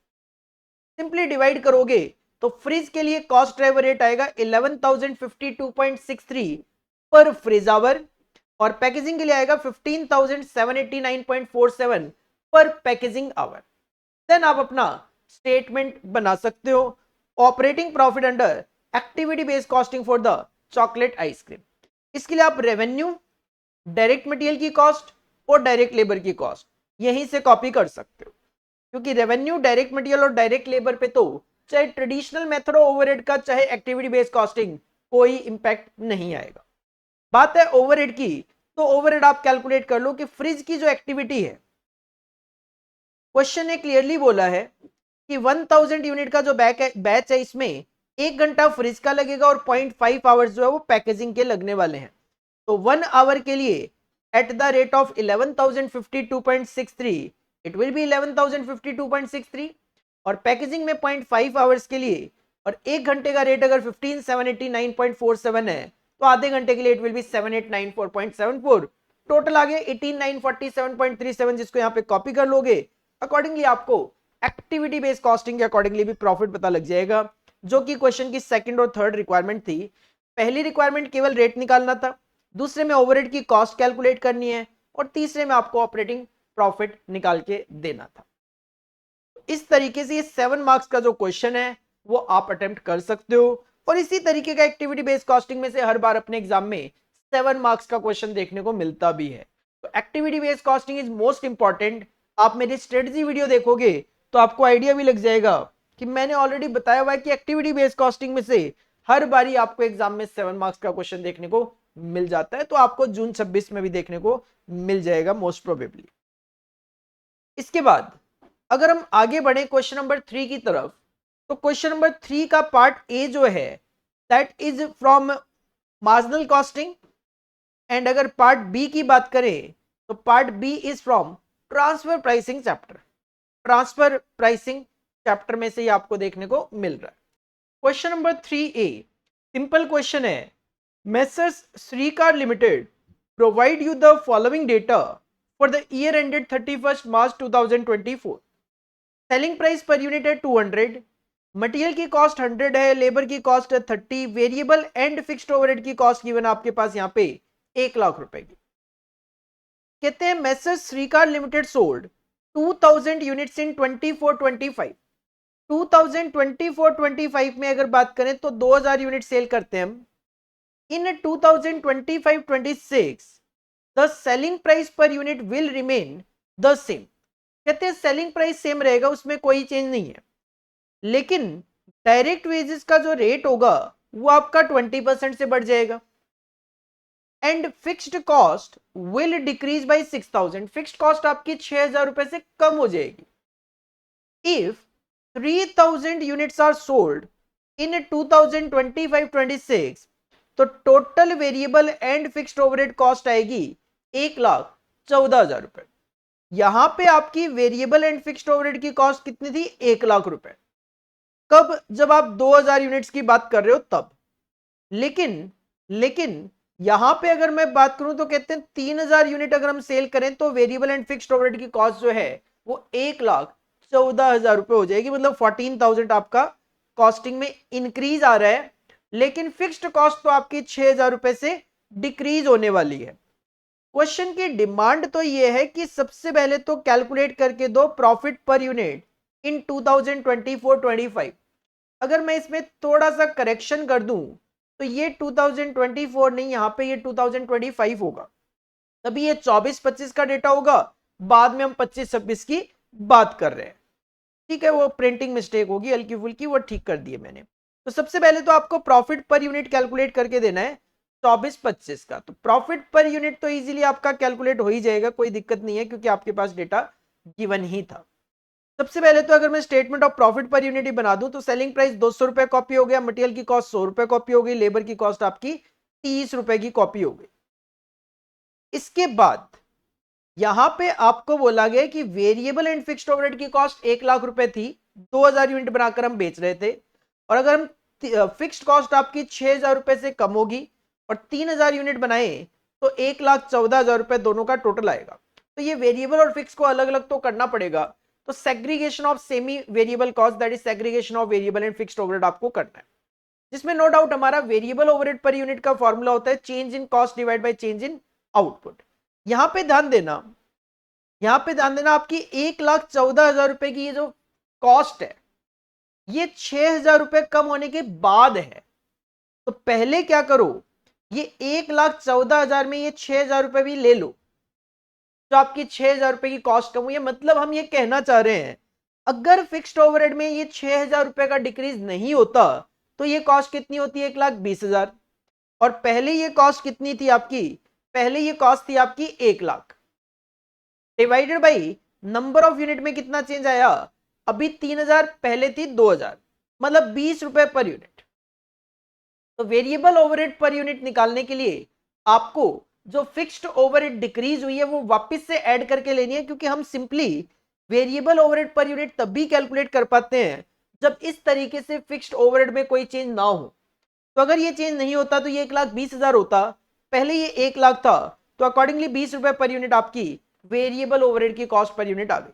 Speaker 1: सिंपली डिवाइड करोगे तो फ्रिज के लिए कॉस्ट ड्राइवर रेट आएगा 11,052.63 पर फ्रिज आवर, और पैकेजिंग के लिए आएगा 15,789.47 पर पैकेजिंग आवर। देन आप अपना स्टेटमेंट बना सकते हो। Operating profit under activity based costing for the chocolate ice cream, इसके लिए आप रेवेन्यू, डायरेक्ट मटेरियल की कॉस्ट और डायरेक्ट लेबर की कॉस्ट यहीं से कॉपी कर सकते हो, क्योंकि रेवेन्यू, डायरेक्ट मटेरियल और डायरेक्ट लेबर पे तो चाहे ट्रेडिशनल मेथड ओवरहेड का चाहे एक्टिविटी बेस्ड कॉस्टिंग कोई इंपैक्ट नहीं आएगा। बात है ओवरहेड की, तो ओवरहेड आप कैलकुलेट कर लो कि फ्रिज की जो एक्टिविटी है, क्वेश्चन ने क्लियरली बोला है कि 1000 यूनिट का जो बैच है इसमें 1 घंटा फ्रिज का लगेगा और 0.5 आवर्स जो है वो पैकेजिंग के लगने वाले हैं। तो 1 आवर के लिए eight the rate of 11,052.63 it will be 11,052.63, और पैकेजिंग में 0.5 आवर्स के लिए और 1 घंटे का रेट अगर 15,789.47 है तो आधे घंटे के लिए इट विल बी 7,894.74। टोटल आ गया 18,947.37, जिसको यहाँ पे कॉपी कर लोगे। अकॉर्डिंगली आपको एक्टिविटी बेस्ड कॉस्टिंग के अकॉर्डिंगली भी प्रॉफिट पता लग जाएगा, जो कि क्वेश्चन की सेकंड और थर्ड रिक्वायरमेंट थी। पहली रिक्वायरमेंट केवल रेट निकालना था, दूसरे में ओवरहेड की कॉस्ट कैलकुलेट करनी है, और तीसरे में आपको ऑपरेटिंग प्रॉफिट निकाल के देना था। इस तरीके से ये 7 मार्क्स का जो क्वेश्चन है वो आप अटेम्प्ट कर सकते हो, और इसी तरीके का एक्टिविटी बेस्ड कॉस्टिंग में से हर बार अपने एग्जाम में 7 मार्क्स का क्वेश्चन देखने को मिलता भी है। तो activity based costing is most important. आप मेरी स्ट्रेटजी वीडियो देखोगे तो आपको आइडिया भी लग जाएगा कि मैंने ऑलरेडी बताया हुआ है कि एक्टिविटी बेस्ड कॉस्टिंग में से हर बारी आपको एग्जाम में 7 मार्क्स का क्वेश्चन देखने को मिल जाता है, तो आपको जून 26 में भी देखने को मिल जाएगा मोस्ट प्रोबेबली। इसके बाद अगर हम आगे बढ़े क्वेश्चन नंबर 3 की तरफ, तो क्वेश्चन नंबर 3 का पार्ट ए जो है that is from marginal costing, and अगर पार्ट बी की बात करें तो part B is from transfer pricing chapter. Transfer pricing chapter में से ही आपको देखने को मिल रहा है। Question number 3A simple question है, Messrs Shrikar limited provide you the following data for the year ended 31 March 2024। Selling price per unit है 200, मटेरियल की कॉस्ट 100 है, लेबर की कॉस्ट है 30, वेरिएबल एंड फिक्स्ड ओवरहेड की कॉस्ट गिवन आपके पास यहाँ पे 1 लाख रुपए की। कहते हैं messrs Shrikar limited sold 2000 units in 24-25। 2024-25 में अगर बात करें तो 2000 यूनिट सेल करते हैं हम। इन 2025-26 the selling price per unit will remain the same. कहते हैं सेलिंग प्राइस सेम रहेगा, उसमें कोई चेंज नहीं है, लेकिन डायरेक्ट वेजेस का जो रेट होगा वो आपका 20% से बढ़ जाएगा, and fixed cost will decrease by 6000। Fixed cost आपकी 6000 रुपए से कम हो जाएगी। If 3000 units are sold in 2025-26 तो total variable and fixed overhead cost आएगी 1,14,000 रुपए। यहां पे आपकी वेरिएबल एंड फिक्स्ड ओवरहेड की कॉस्ट कितनी थी? 1 लाख रुपए। कब? जब आप 2000 यूनिट्स की बात कर रहे हो तब। लेकिन यहां पे अगर मैं बात करूं तो कहते हैं 3000 यूनिट अगर हम सेल करें तो वेरिएबल एंड फिक्स्ड ओवरहेड की कॉस्ट जो है वो 1,14,000 रुपए हो जाएगी। मतलब 14,000 आपका कॉस्टिंग में इंक्रीज आ रहा है, लेकिन फिक्स्ड कॉस्ट तो आपकी 6,000 रुपए से डिक्रीज होने वाली है। क्वेश्चन की डिमांड तो ये है कि सबसे पहले तो कैलकुलेट करके दो प्रॉफिट पर यूनिट इन 2024-25। अगर मैं इसमें थोड़ा सा करेक्शन कर दूं तो ये 2024 नहीं, यहां पे ये 2025 होगा, तभी ये 24-25 का डेटा होगा। बाद में हम 25-26 की बात कर रहे हैं, ठीक है। वो प्रिंटिंग मिस्टेक होगी हल्की फुल्की, वो ठीक कर दी है मैंने। तो सबसे पहले तो आपको प्रॉफिट पर यूनिट कैलकुलेट करके देना है 24-25 का। तो प्रॉफिट पर यूनिट तो इजीली आपका कैलकुलेट हो ही जाएगा, कोई दिक्कत नहीं है, क्योंकि आपके पास डेटा गिवन ही था। सबसे पहले तो अगर मैं statement of profit per unit ही बना दूं तो सेलिंग प्राइस 200 रुपए कॉपी हो गया, मटेरियल की कॉस्ट 100 रुपए कॉपी हो गई, लेबर की कॉस्ट आपकी 30 रुपए की कॉपी हो गई। इसके बाद यहां पे आपको बोला गया कि वेरिएबल एंड फिक्स्ड ओवरहेड की कॉस्ट 1 लाख रुपए थी, 2000 यूनिट बनाकर हम बेच रहे थे, और अगर हम फिक्स्ड कॉस्ट आपकी 6,000 रुपए से कम होगी और 3,000 यूनिट बनाए तो 1,14,000 रुपए दोनों का टोटल आएगा। तो ये वेरिएबल और फिक्स को अलग अलग तो करना पड़ेगा, तो segregation of semi variable cost that is segregation of variable and fixed overhead आपको करना है, जिसमें नो डाउट हमारा वेरिएबल ओवरहेड पर यूनिट का फॉर्मूला होता है change in cost divide by change in output. यहां पे ध्यान देना, आपकी 1,14,000 रुपए की ये जो कॉस्ट है ये 6,000 रुपए कम होने के बाद है। तो पहले क्या करो, ये 1,14,000 में ये 6,000 रुपए भी ले लो, तो आपकी 6,000 रुपए की कॉस्ट कम हुई है। मतलब हम ये कहना चाह रहे हैं, अगर फिक्स्ड ओवरहेड में ये 6,000 रुपए का डिक्रीज नहीं होता तो ये कॉस्ट कितनी होती है, 1,20,000। और पहले ये कॉस्ट कितनी थी आपकी, पहले ये कॉस्ट थी आपकी 1,00,000 divided by number of unit में कितना चेंज आया, अभी 3,000 पहले थी 2,000, मतलब 20 रुपए पर यूनिट। तो वेरिएबल ओवरहेड पर यूनिट निकालने के लिए आपको जो फिक्स्ड ओवरहेड डिक्रीज हुई है वो वापस से ऐड करके लेनी है, क्योंकि हम simply variable overhead per unit तब भी कैलकुलेट कर पाते हैं जब इस तरीके से फिक्स्ड ओवरहेड में कोई चेंज ना हो। तो अगर ये चेंज नहीं होता तो ये 1,20,000 होता, पहले ये 1,00,000 था, तो अकॉर्डिंगली 20 रुपए पर यूनिट आपकी वेरिएबल ओवरहेड की कॉस्ट पर यूनिट आ गई।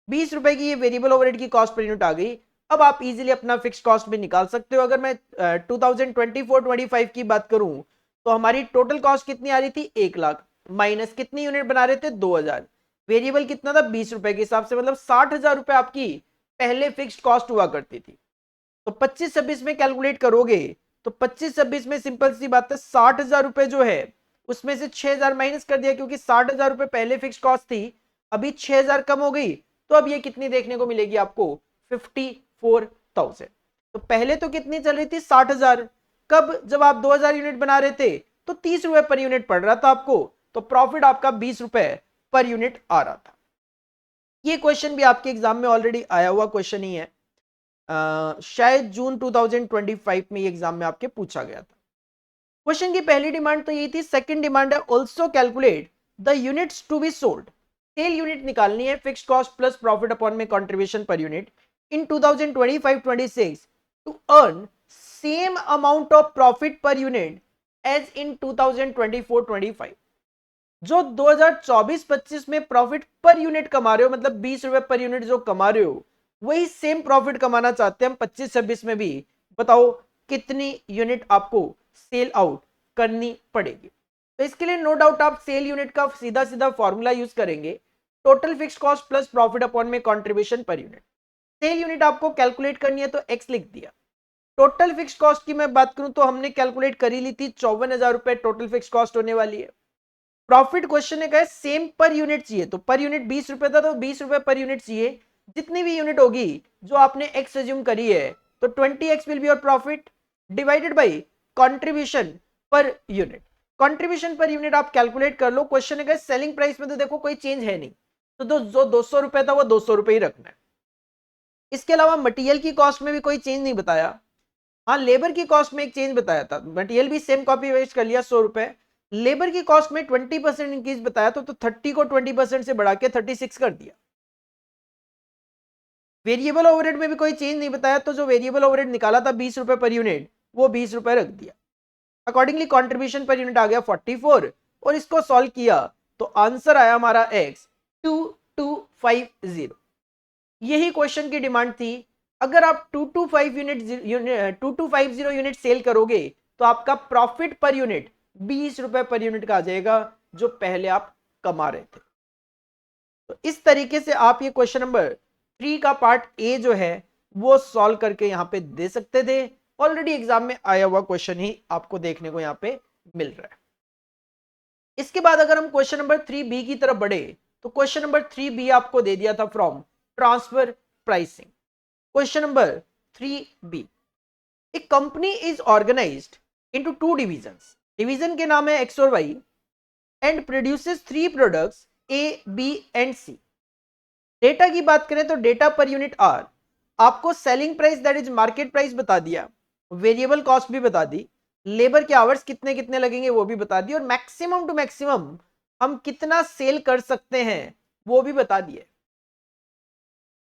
Speaker 1: 20 रुपए की ये वेरिएबल ओवरहेड की कॉस्ट पर यूनिट आ गई। अब आप इजीली अपना फिक्स कॉस्ट भी निकाल सकते हो। अगर मैं 2024-25 की बात करूं तो हमारी टोटल कॉस्ट कितनी आ रही थी, 1,00,000 माइनस कितनी यूनिट बना रहे थे, 2,000, वेरिएबल कितना था 20 रुपए के हिसाब से, मतलब 60,000 रुपए आपकी पहले फिक्स्ड कॉस्ट हुआ करती थी। तो 25-26 में कैलकुलेट करोगे तो 25-26 में सिंपल सी बात है, 60,000 रुपए जो है उसमें से 6,000 माइनस कर दिया, क्योंकि 60,000 रुपए पहले फिक्स्ड कॉस्ट थी, अभी 6,000 कम हो गई, तो अब ये कितनी देखने को मिलेगी आपको, 54,000। तो पहले तो कितनी चल रही थी, 60,000, कब, जब आप 2,000 यूनिट बना रहे थे तो 30 रुपए पर यूनिट पड़ रहा था आपको, तो प्रॉफिट आपका 20 रुपए पर यूनिट आ रहा था। ये क्वेश्चन भी आपके एग्जाम में ऑलरेडी आया हुआ क्वेश्चन ही है, शायद जून 2025 में ये एग्जाम में आपके पूछा गया था। क्वेश्चन की पहली डिमांड तो यही थी। सेकंड डिमांड है also calculate the units to be sold. Sale unit निकालनी है, fixed cost plus profit upon में contribution per unit in 2025-26 to earn same amount of profit per unit as in 2024-25। जो 2024-25 में profit per unit कमा रहे हो, मतलब 20 रुपए पर यूनिट जो कमा रहे हो, वही सेम प्रॉफिट कमाना चाहते हैं हम 25-26 में भी। बताओ कितनी यूनिट आपको सेल आउट करनी पड़ेगी। तो इसके लिए नो डाउट आप सेल यूनिट का सीधा सीधा फॉर्मूला यूज करेंगे, total fixed cost plus profit upon में contribution per unit. Sale unit आपको कैलकुलेट करनी है तो एक्स लिख दिया। टोटल फिक्स्ड कॉस्ट की मैं बात करूं तो हमने कैलकुलेट करी ली थी, 54,000 रुपए टोटल फिक्स्ड कॉस्ट होने वाली है। प्रॉफिट क्वेश्चन ने कहा सेम पर यूनिट चाहिए, तो पर यूनिट 20 रुपए था तो 20 रुपए पर यूनिट चाहिए। जितनी भी यूनिट होगी जो आपने एक्स एज्यूम करी है, तो 20x will be your profit divided by contribution per unit. Contribution per unit आप कैलकुलेट कर लो। क्वेश्चन ने कहा सेलिंग प्राइस में तो देखो कोई चेंज है नहीं, तो जो 200 रुपए था वो 200 रुपए ही रखना है। इसके अलावा मटेरियल की कॉस्ट में भी कोई चेंज नहीं बताया। हाँ, लेबर की कॉस्ट में एक चेंज बताया था, मटेरियल भी सेम कॉपी वेस्ट कर लिया 100 रुपए। लेबर की कॉस्ट में 20% इंक्रीज बताया तो 30 को 20% से बढ़ा के 36 कर दिया। वेरिएबल ओवरहेड में भी कोई चेंज नहीं बताया, तो जो वेरिएबल ओवरहेड निकाला था 20 रुपए पर यूनिट, वो 20 रुपए रख दिया। अकॉर्डिंगली कंट्रीब्यूशन पर यूनिट आ गया 44, और इसको सॉल्व किया तो आंसर आया हमारा x 2250। यही क्वेश्चन की डिमांड थी। अगर आप 2250 यूनिट सेल करोगे तो आपका प्रॉफिट पर यूनिट 20 रुपए पर यूनिट का आ जाएगा, जो पहले आप कमा रहे थे। तो इस तरीके से आप ये क्वेश्चन नंबर 3 का पार्ट ए जो है वो सॉल्व करके यहां पे दे सकते थे। ऑलरेडी एग्जाम में आया हुआ क्वेश्चन ही आपको देखने को यहां पे मिल रहा है। इसके बाद अगर हम क्वेश्चन नंबर 3 बी की तरफ बढ़े तो क्वेश्चन नंबर 3 बी आपको दे दिया था from transfer pricing. Question number 3 B, a company is organised into 2 divisions. Division के नाम है एक्स और Y and produces 3 products A B and C. Data की बात करें तो डेटा पर यूनिट आर, आपको selling price that is market price बता दिया, वेरिएबल कॉस्ट भी बता दी, लेबर के आवर्स कितने कितने लगेंगे वो भी बता दी, और मैक्सिमम टू मैक्सिमम हम कितना सेल कर सकते हैं वो भी बता दिए।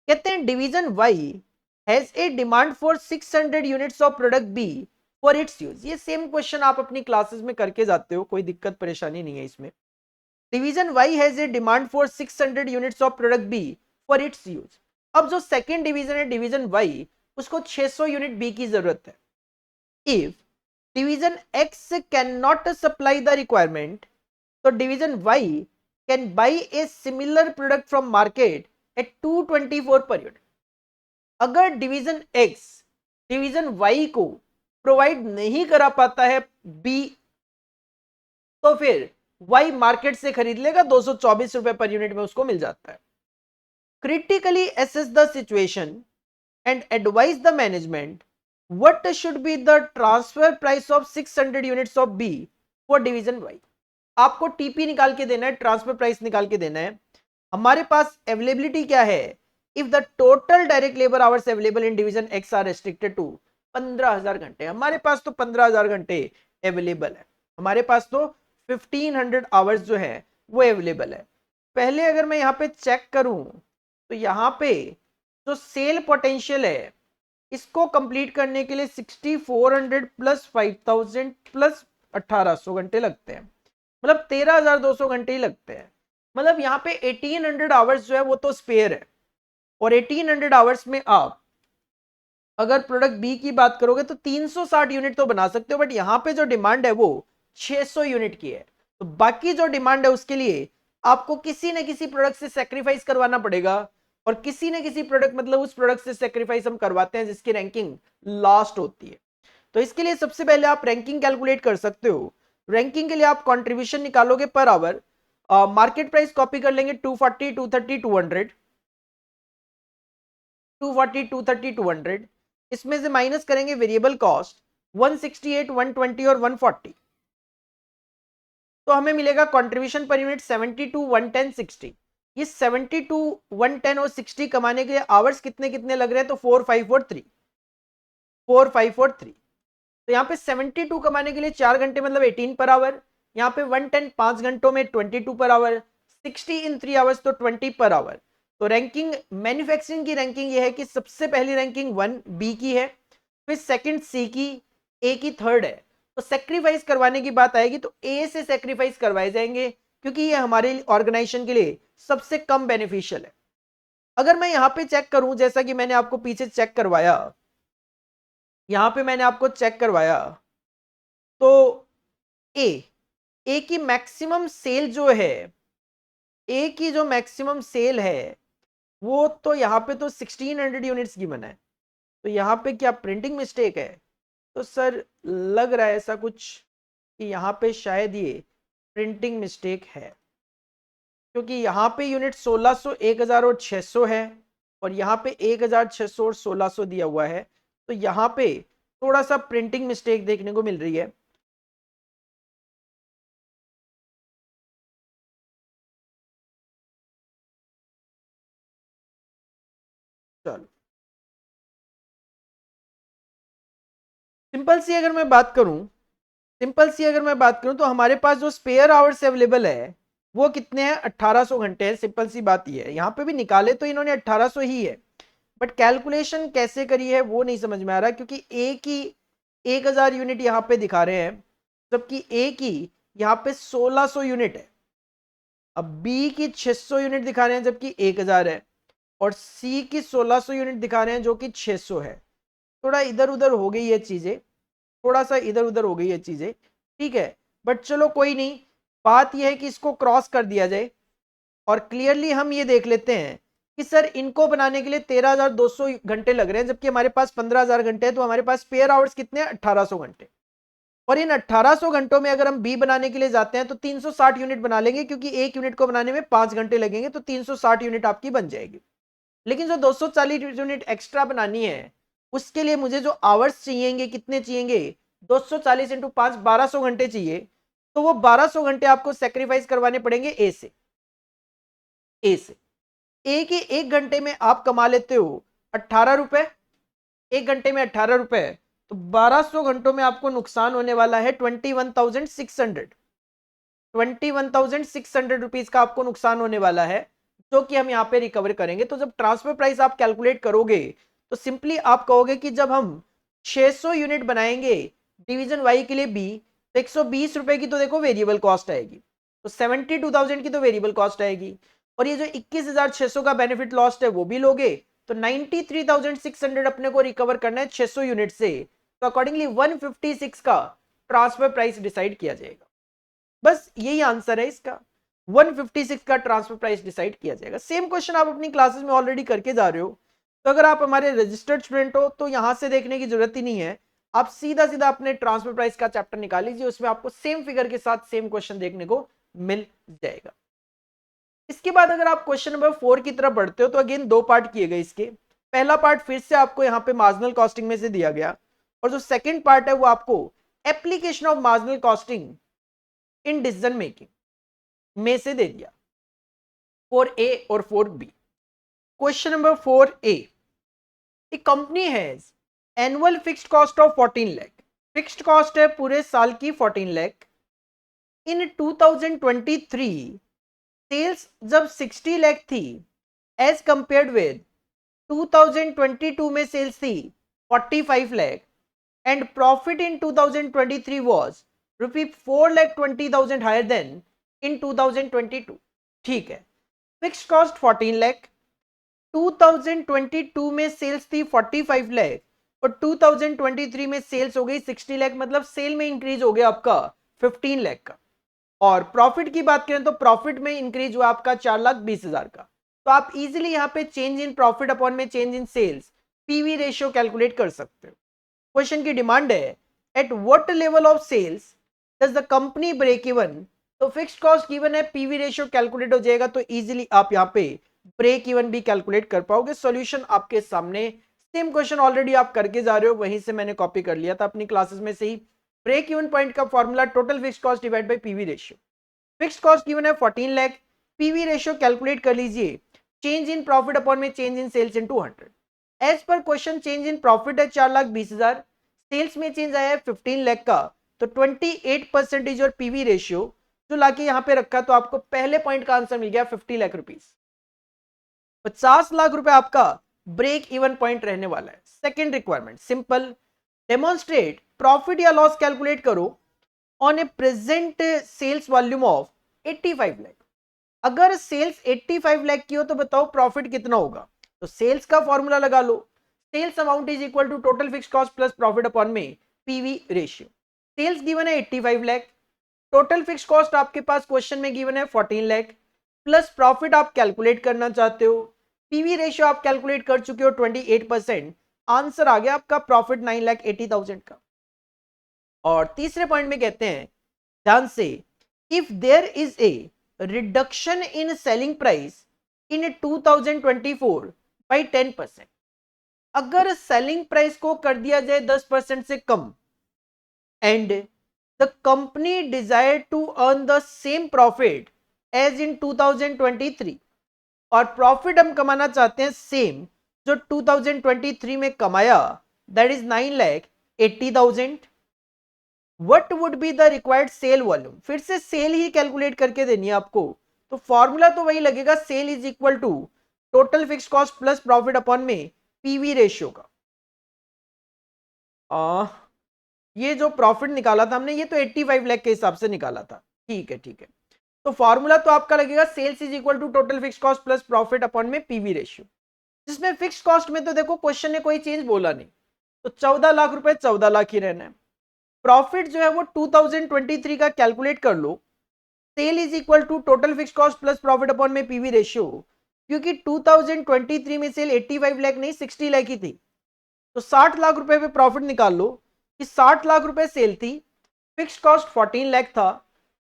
Speaker 1: कहते हैं division Y has a demand for 600 units of product B for its use. ये सेम क्वेश्चन आप अपनी क्लासेस में करके जाते हो, कोई दिक्कत परेशानी नहीं है इसमें। Division Y has a demand for 600 units of product B for its use. अब जो सेकेंड डिवीजन है डिवीजन वाई, उसको 600 यूनिट बी की जरूरत है। If division X can not supply the requirement, तो division Y can buy a similar product from market at 224 per unit. अगर division X division Y को प्रोवाइड नहीं करा पाता है बी, तो फिर वाई मार्केट से खरीद लेगा, 224 रुपए पर यूनिट में उसको मिल जाता है। Critically assess the situation and advise the management what should be the transfer price of 600 units of B for division Y. आपको टीपी निकाल के देना है, ट्रांसफर प्राइस निकाल के देना है। हमारे पास अवेलेबिलिटी क्या है, if the total direct labour hours available in division X are restricted to 15,000 घंटे। हमारे पास तो 15,000 घंटे अवेलेबल है, हमारे पास तो 1500 आवर्स जो है वो अवेलेबल है। पहले अगर मैं यहाँ पे चेक करूं तो यहाँ पे जो सेल पोटेंशियल है इसको कंप्लीट करने के लिए 6400 प्लस 5000 प्लस 1800 घंटे लगते हैं, मतलब 13,200 घंटे ही लगते हैं। मतलब यहाँ पे 1800 आवर्स जो है वो तो स्पेयर है, और 1800 आवर्स में आप अगर प्रोडक्ट बी की बात करोगे तो 360 यूनिट तो बना सकते हो, बट यहाँ पे जो डिमांड है वो 600 यूनिट की है। तो बाकी जो डिमांड है उसके लिए आपको किसी न किसी प्रोडक्ट से सेक्रीफाइस करवाना पड़ेगा, और किसी न किसी प्रोडक्ट मतलब उस प्रोडक्ट से सेक्रीफाइस हम करवाते हैं जिसकी रैंकिंग लास्ट होती है। तो इसके लिए सबसे पहले आप रैंकिंग कैलकुलेट कर सकते हो। रैंकिंग के लिए आप कंट्रीब्यूशन निकालोगे per hour, market price copy कर लेंगे 240 230 200, 240 230 200, इसमें से माइनस करेंगे वेरिएबल कॉस्ट 168 120 और 140, तो हमें मिलेगा कंट्रीब्यूशन पर यूनिट 72 110 60। ये 72 110 और 60 कमाने के लिए आवर्स कितने कितने लग रहे हैं, तो 4543 4543। तो यहाँ पे 72 कमाने के लिए 4 घंटे मतलब 18 पर आवर, यहाँ पे 110 5 घंटों में 22 पर आवर, 60 इन 3 आवर्स तो 20 पर आवर। तो रैंकिंग मैन्युफैक्चरिंग की रैंकिंग ये है कि सबसे पहली रैंकिंग 1 बी की है, फिर सेकंड सी की, ए की थर्ड है। तो सेक्रीफाइस करवाने की बात आएगी तो ए से सेक्रीफाइस करवाए जाएंगे, क्योंकि ये हमारे ऑर्गेनाइजेशन के लिए सबसे कम बेनिफिशियल है। अगर मैं यहाँ पे चेक करूं, जैसा कि मैंने आपको पीछे चेक करवाया, यहाँ पे मैंने आपको चेक करवाया, तो ए ए की मैक्सिमम सेल जो है, ए की जो मैक्सिमम सेल है वो तो यहाँ पे तो 1600 यूनिट्स की बना है। तो यहाँ पे क्या प्रिंटिंग मिस्टेक है, तो सर लग रहा है ऐसा कुछ कि यहाँ पे शायद ये प्रिंटिंग मिस्टेक है, क्योंकि यहाँ पे यूनिट 1600 1000 और 600 है, और यहाँ पे 1600 और 1600 दिया हुआ है। तो यहाँ पे थोड़ा सा प्रिंटिंग मिस्टेक देखने को मिल रही है। चलो सिंपल सी अगर मैं बात करूं, सिंपल सी अगर मैं बात करूं तो हमारे पास जो स्पेयर आवर्स अवेलेबल है वो कितने हैं, 1800 घंटे हैं। सिंपल सी बात ये है, यहाँ पे भी निकाले तो इन्होंने 1800 ही है, बट कैलकुलेशन कैसे करी है वो नहीं समझ में आ रहा, क्योंकि ए की 1000 यूनिट यहाँ पे दिखा रहे हैं, जबकि ए की यहाँ पे 1600 यूनिट है। अब बी की 600 यूनिट दिखा रहे हैं जबकि 1000 है, और सी की 1600 यूनिट दिखा रहे हैं जो कि 600 है। थोड़ा इधर उधर हो गई ये चीजें, थोड़ा सा इधर उधर हो गई ये चीजें, ठीक है, बट चलो कोई नहीं। बात यह है कि इसको क्रॉस कर दिया जाए, और क्लियरली हम ये देख लेते हैं कि सर इनको बनाने के लिए 13,200 घंटे लग रहे हैं, जबकि हमारे पास 15,000 घंटे हैं। तो हमारे पास स्पेयर आवर्स कितने हैं, 1800 घंटे। और इन 1800 घंटों में अगर हम बी बनाने के लिए जाते हैं तो 360 यूनिट बना लेंगे, क्योंकि एक यूनिट को बनाने में 5 घंटे लगेंगे, तो 360 यूनिट आपकी बन जाएगी। लेकिन जो 240 यूनिट एक्स्ट्रा बनानी है उसके लिए मुझे जो आवर्स चाहिए, कितने चाहिए, 240 इंटू 5 1200 घंटे चाहिए। तो वो 1200 घंटे आपको सेक्रीफाइस करवाने पड़ेंगे ए से। ए से ए के एक घंटे में आप कमा लेते हो 18 रुपए, एक घंटे में 18 रुपए, तो 1200 घंटों में आपको नुकसान होने वाला है 21,600, 21,600 रुपीज का आपको नुकसान होने वाला है, जो कि हम यहाँ पे रिकवर करेंगे। तो जब ट्रांसफर प्राइस आप कैलकुलेट करोगे तो सिंपली आप कहोगे कि जब हम 600 यूनिट बनाएंगे डिवीजन वाई के लिए बी, तो 120 रुपए की तो देखो वेरिएबल कॉस्ट आएगी, तो 72,000 की तो वेरिएबल कॉस्ट आएगी, और ये जो 21,600 का बेनिफिट लॉस्ट है वो भी लोगे, तो 93,600 अपने को रिकवर करना है 600 यूनिट से। तो अकॉर्डिंगली 156 का ट्रांसफर प्राइस डिसाइड किया जाएगा। बस यही आंसर है इसका, 156 का ट्रांसफर प्राइस डिसाइड किया जाएगा। सेम क्वेश्चन आप अपनी क्लासेस में ऑलरेडी करके जा रहे हो, तो अगर आप हमारे रजिस्टर्ड स्टूडेंट हो तो यहां से देखने की जरूरत ही नहीं है, आप सीधा सीधा अपने ट्रांसफर प्राइस का चैप्टर निकाल लीजिए, उसमें आपको सेम फिगर के साथ सेम क्वेश्चन देखने को मिल जाएगा। इसके बाद अगर आप क्वेश्चन नंबर 4 की तरफ बढ़ते हो तो अगेन दो पार्ट किए गए इसके। पहला पार्ट फिर से आपको यहाँ पे मार्जिनल कॉस्टिंग में से दिया गया, और जो सेकंड पार्ट है वो आपको application of marginal costing in decision making में से दे दिया, 4A और 4B। Question number 4A, A company has annual fixed cost of 14 lakh, fixed cost है पूरे साल की 14 लाख। इन 2023 सेल्स जब 60 लाख थी एज कंपेयर्ड विद 2022 में सेल्स थी 45 lakh, and profit in 2023 was ₹4,20,000 higher than in 2022। ठीक है, फिक्स्ड कॉस्ट 14 लाख, 2022 में सेल्स थी 45 लाख और 2023 में सेल्स हो गई 60 लाख, मतलब सेल में इंक्रीज हो गया आपका 15 लाख का। और प्रॉफिट की बात करें तो प्रॉफिट में इंक्रीज हुआ आपका 4,20,000 का। तो आप इजीली यहाँ पे चेंज इन प्रॉफिट अपॉन में change in sales PV ratio calculate कर सकते हो। क्वेश्चन की डिमांड है at what level of sales does the company break even, तो फिक्स्ड कॉस्ट गिवन है, पीवी रेशियो कैलकुलेट हो जाएगा, तो इजीली आप यहाँ पे ब्रेक इवन भी कैलकुलेट कर पाओगे। सॉल्यूशन आपके सामने, सेम क्वेश्चन ऑलरेडी आप करके जा रहे हो, वहीं से मैंने कॉपी कर लिया था अपनी क्लासेस में से ही। ब्रेक इवन पॉइंट का formula total fixed cost divide by PV ratio. Fixed cost given है 14 लाख, पीवी रेशियो कैलकुलेट कर लीजिए, चेंज इन प्रॉफिट अपॉन में change in sales into 100। As per question change in profit है 4,20,000, sales में change आया है 15 लाख का, तो 28% और पीवी रेशियो जो लाके यहां पे रखा, तो आपको पहले पॉइंट का आंसर मिल गया 50 लाख रुपीस। 50 लाख रुपए आपका ब्रेक इवन पॉइंट रहने वाला है। Second requirement simple, demonstrate profit या लॉस कैलकुलेट करो on a present sales volume of 85 lakh. अगर सेल्स 85 लाख की हो तो बताओ प्रॉफिट कितना होगा। तो सेल्स का फॉर्मूला लगा लो, sales amount is equal to total fixed cost plus profit upon में पीवी रेशियो। सेल्स गिवन है 85 लाख, टोटल फिक्स्ड कॉस्ट आपके पास क्वेश्चन में गिवन है 14 लाख, प्लस प्रॉफिट आप कैलकुलेट करना चाहते हो, पीवी रेशियो आप कैलकुलेट कर चुके हो 28%, आंसर आ गया आपका प्रॉफिट 9,80,000 का। और तीसरे पॉइंट में कहते हैं ध्यान से, if there is a reduction in selling price in 2024 by 10%, अगर सेलिंग प्राइस को कर दिया जाए 10% से कम, and the company desire to earn the same profit as in 2023, और प्रॉफिट हम कमाना चाहते हैं सेम जो 2023 में कमाया, that is 9,80,000। What would be the required sale volume, फिर से सेल ही कैलकुलेट करके देनी है आपको, तो फॉर्मूला तो वही लगेगा, sale is equal to total fixed cost plus profit upon में पीवी रेशियो का। ये जो प्रॉफिट निकाला था हमने, ये तो 85 लाख के हिसाब से निकाला था। ठीक है ठीक है, तो फॉर्मूला तो आपका लगेगा sales is equal to total fixed cost plus profit upon में पीवी रेशियो, जिसमें फिक्स्ड कॉस्ट में तो देखो क्वेश्चन ने कोई चेंज बोला नहीं, तो 14 लाख रुपए 14 लाख ही रहना है। प्रॉफिट जो है वो 2023 का कैलकुलेट कर लो, sale is equal to total fixed cost plus profit upon में पीवी रेशियो, क्योंकि 2023 में सेल 85 लाख नहीं 60 लाख ही थी, तो 60 लाख रुपए पे प्रॉफिट निकाल लो कि 60 लाख रुपए सेल थी, फिक्स्ड कॉस्ट 14 लाख था,